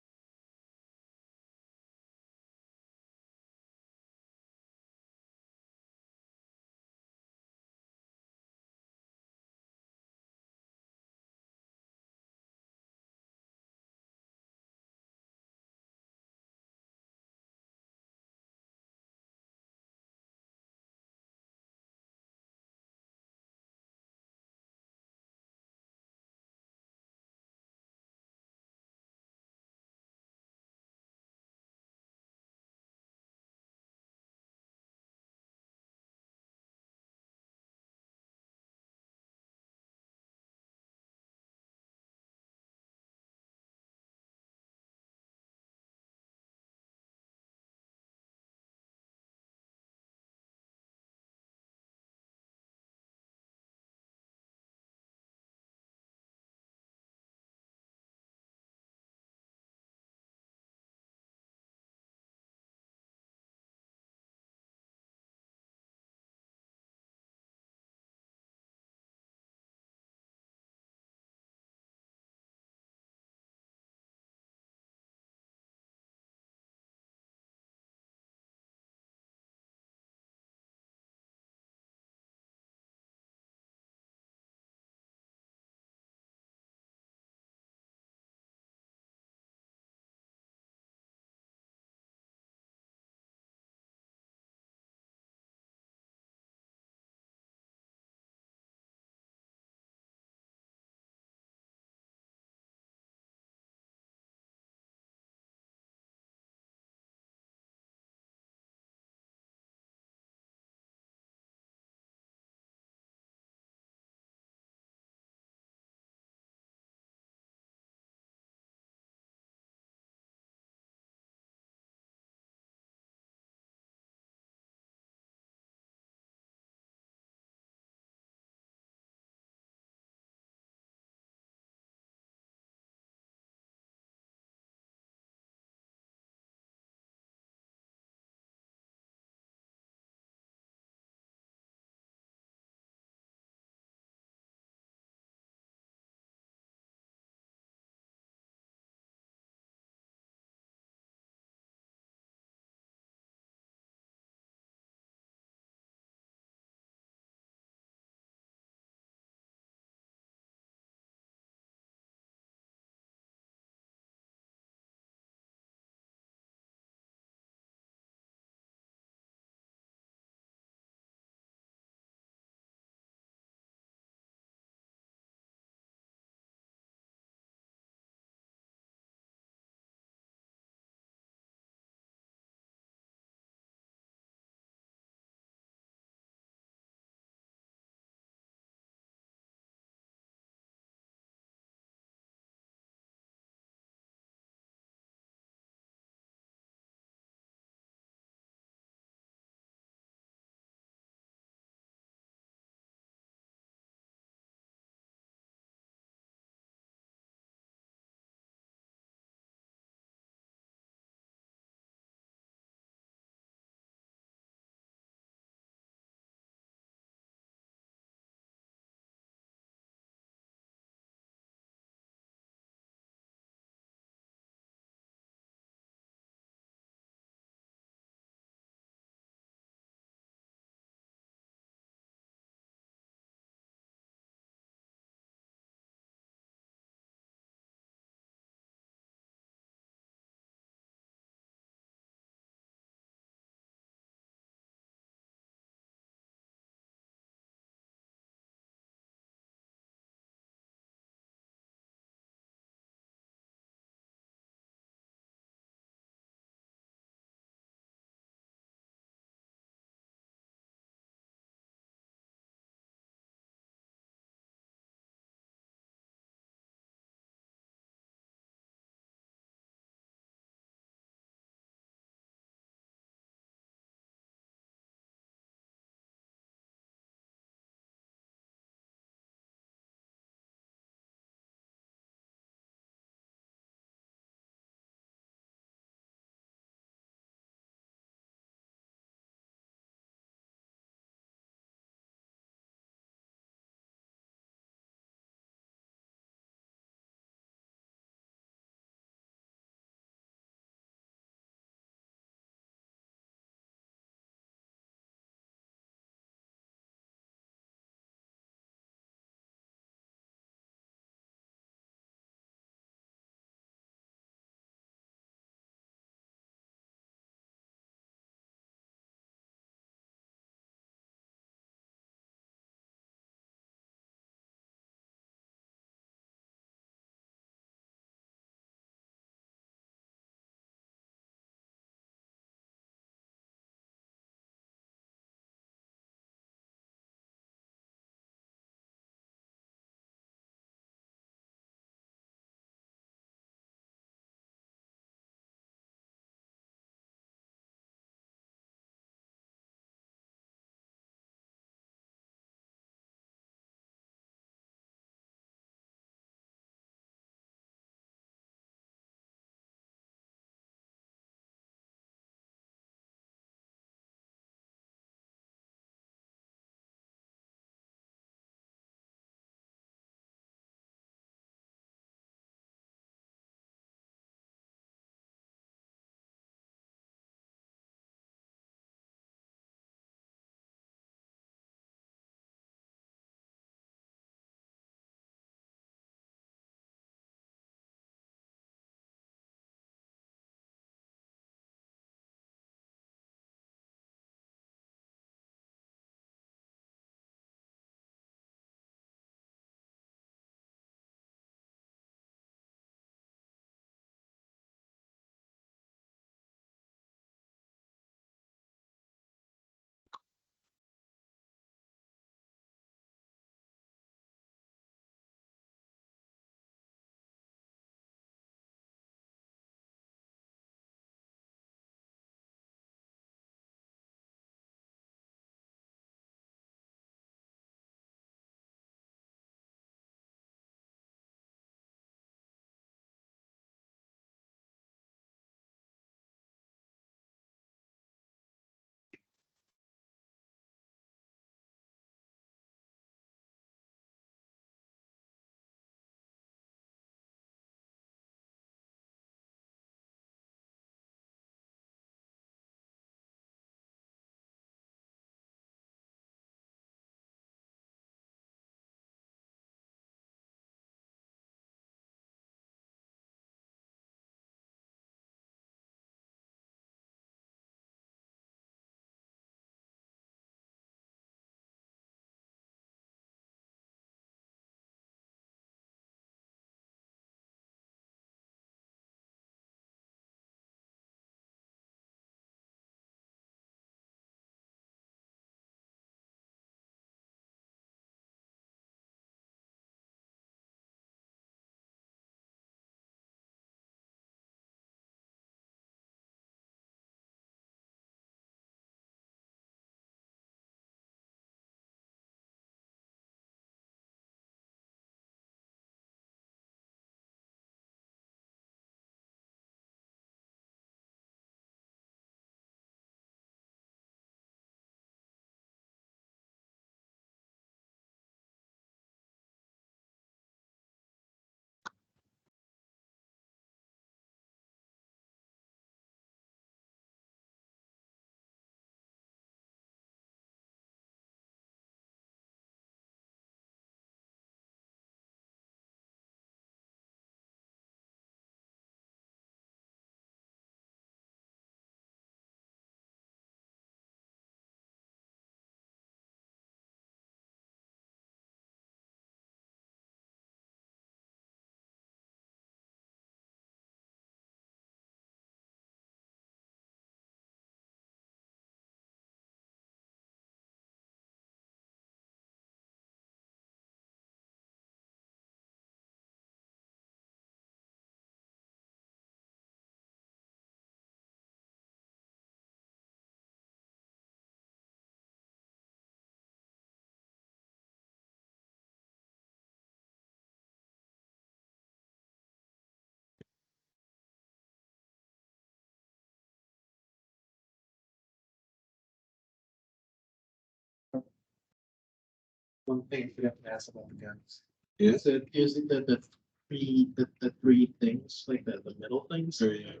one thing I forgot to ask about the guns. Yeah. Is it the three things, like the middle things? Oh, yeah.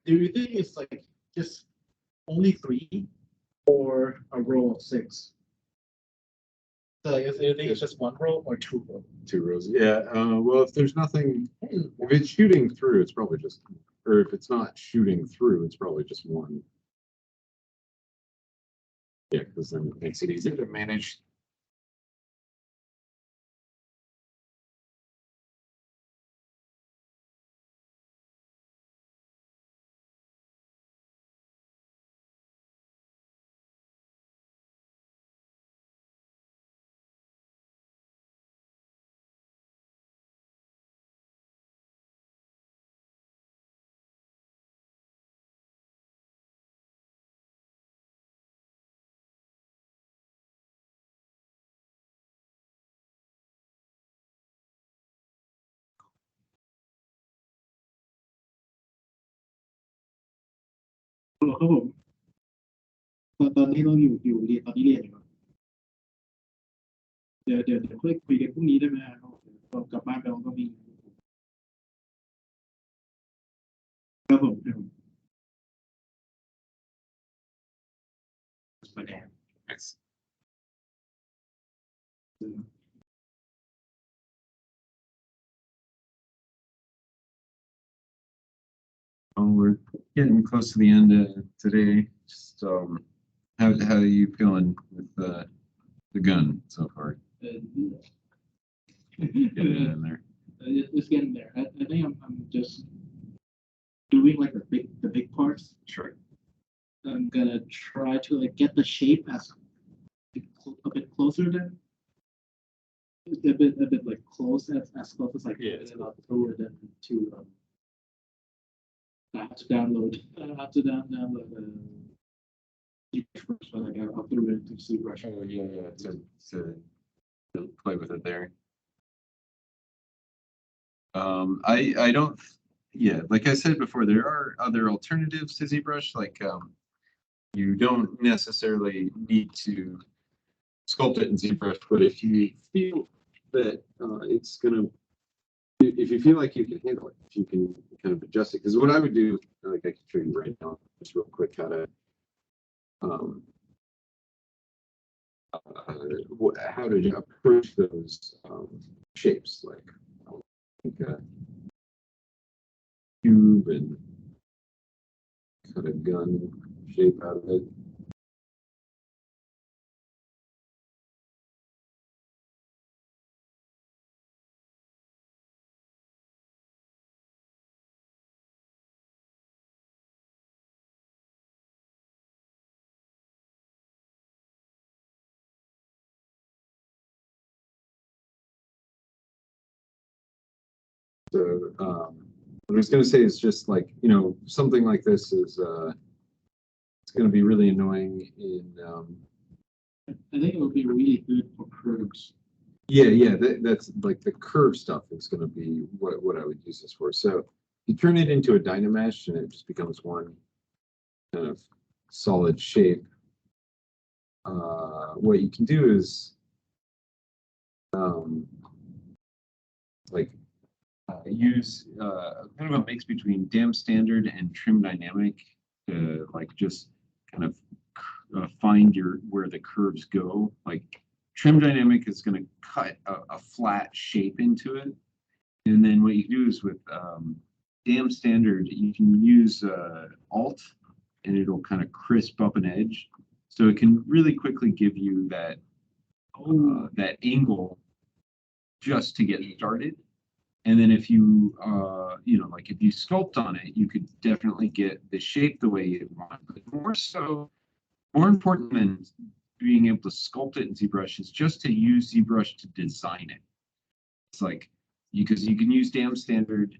Do you think it's like just only three or a row of six? So like, do you think it's just one row or two row? 2 rows. Yeah. Well, if there's nothing, if it's shooting through, it's probably just, or if it's not shooting through, it's probably just one. Yeah, because then it makes it easier to manage.ครับผมตอนนี้เราอยู่เรียนตอนนี้เรียนอยู่ครับเดี๋ยวค่อยคุยกันพรุ่งนี้ได้ไหมครับเรากลับบ้านไปเราก็มีครับผมประเด็น Oh, we're getting close to the end of today. Just how are you feeling with the gun so far? Getting it in there. It's getting there. I think I'm just doing like the big parts. Sure. I'm gonna try to like get the shape as a bit closer than a bit like close as close as I can. Yeah, And then I'll throw it into I have to download ZBrush, but like I'll throw it into ZBrush. Oh yeah, to play with it there. I don't. Yeah, like I said before, there are other alternatives to ZBrush. Like you don't necessarily need to sculpt it in ZBrush, but if you feel that it's gonna, if you feel like you can handle it, if you can kind of adjust it, because what I would do, like I can show you right now, just real quick, how to approach those shapes, like cube and cut a gun shape out of it. So what I was going to say is just like, you know, something like this is it's going to be really annoying in I think it would be really good for curves. yeah, that's like the curve stuff is going to be what I would use this for. So you turn it into a Dynamesh and it just becomes one kind of solid shape. What you can do is like use kind of a mix between Dam Standard and Trim Dynamic to like just kind of find where the curves go. Like Trim Dynamic is going to cut a flat shape into it, and then what you do is with Dam Standard you can use Alt, and it'll kind of crisp up an edge, so it can really quickly give you that that angle just to get started. And then if you, you know, like if you sculpt on it, you could definitely get the shape the way you want. But more important than being able to sculpt it in ZBrush is just to use ZBrush to design it. It's like, because you can use Dam Standard,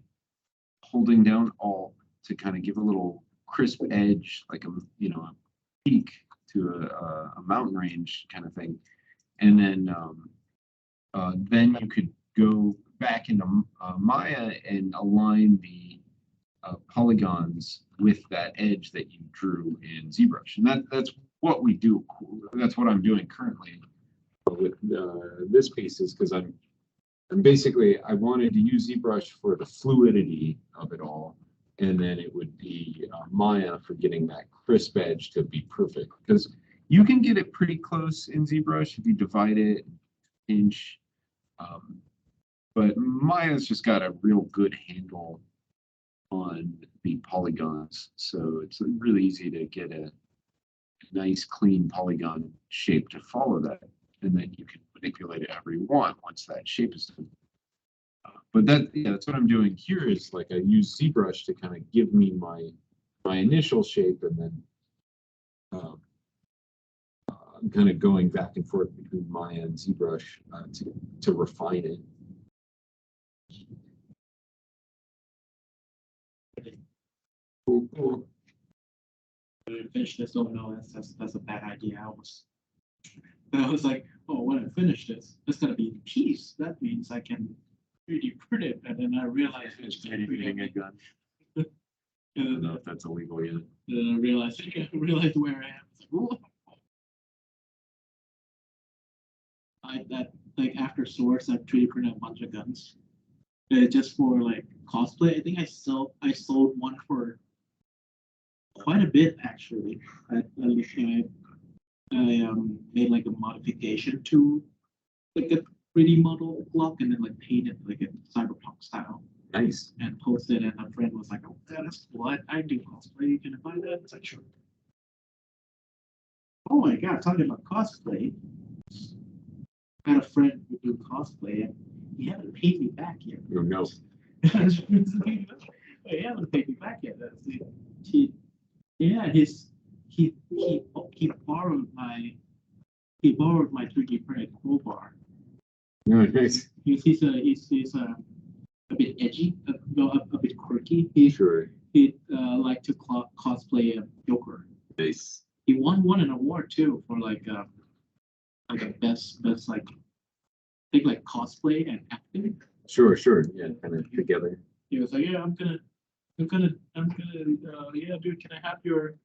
holding down Alt to kind of give a little crisp edge, like a, you know, a peak to a mountain range kind of thing. And then you could go back into Maya and align the polygons with that edge that you drew in ZBrush, and that's what we do. That's what I'm doing currently. with this piece is because I'm basically, I wanted to use ZBrush for the fluidity of it all. And then it would be Maya for getting that crisp edge to be perfect. Because you can get it pretty close in ZBrush if you divide it inch. But Maya's just got a real good handle on the polygons. So it's really easy to get a nice clean polygon shape to follow that. And then you can manipulate it however you want once that shape is done. But that's what I'm doing here is like I use ZBrush to kind of give me my initial shape, and then I'm kind of going back and forth between Maya and ZBrush to refine it. Cool. Finish this. Oh no, that's a bad idea. I was like, oh, when I finish this, it's gonna be in piece. That means I can 3D print it, and then I realized it's Maybe getting a gun. I don't know if that's illegal yet. Then I realized where I am. It's like, whoa. Like after Swords, I 3D printed a bunch of guns, just for like cosplay. I think I sold one for quite a bit actually. I made like a modification to like a 3D model block and then like painted like a cyberpunk style Nice. and posted, and a friend was like, oh, that's what I do cosplay. Can I buy that? It's like, sure. Oh my god, talking about cosplay. I had a friend who do cosplay and he hasn't paid me back yet. Oh, no. He hasn't paid me back yet. He borrowed my 3D printed crowbar. No, nice. He's a bit edgy, a bit quirky. Sure. He like to cosplay a Joker. Nice. He won an award too for like a best like I think like cosplay and acting. Sure. Yeah, kind of together. He was like, yeah, I'm gonna, yeah, dude, can I have your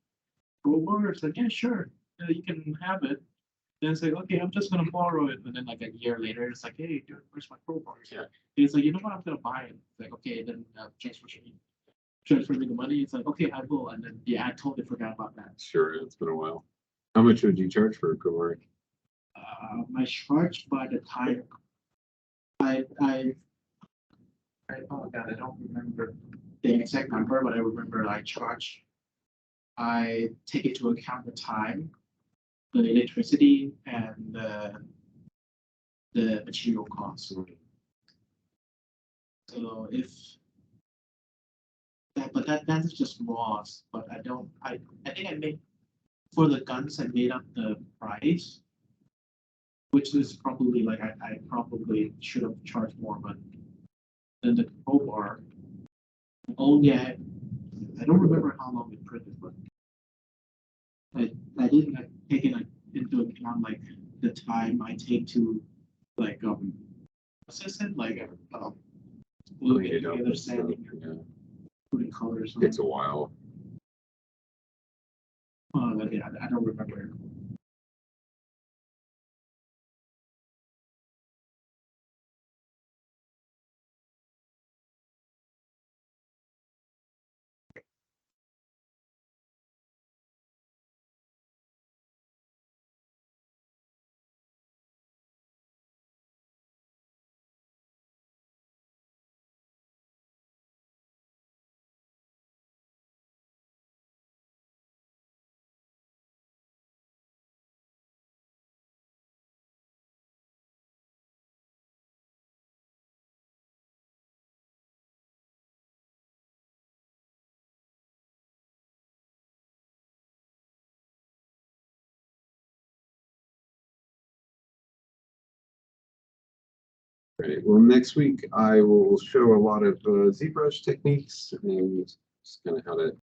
crowbar? It's like, yeah, sure, you can have it. Then it's like, okay, I'm just gonna borrow it. And then like a year later, it's like, hey, dude, where's my crowbar? Yeah. And it's like, you know what, I'm gonna buy it. It's like, okay, then transfer me the money. It's like, okay, I will. And then yeah, I totally forgot about that. Sure, it's been a while. How much would you charge for a crowbar? My charge by the time oh god, I don't remember the exact number, but I remember I take into account the time, the electricity, and the material costs. So if that, but that's just raws. But I think I made for the guns. I made up the price, which is probably like I probably should have charged more, but then the crowbar. Oh yeah, I don't remember how long it printed, but I didn't like, take it like, into account like the time I take to like process it, like gluing it together, sanding, Yeah. putting colors on. Takes a while. Yeah, I don't remember. Right. Well, next week I will show a lot of ZBrush techniques and just kind of how to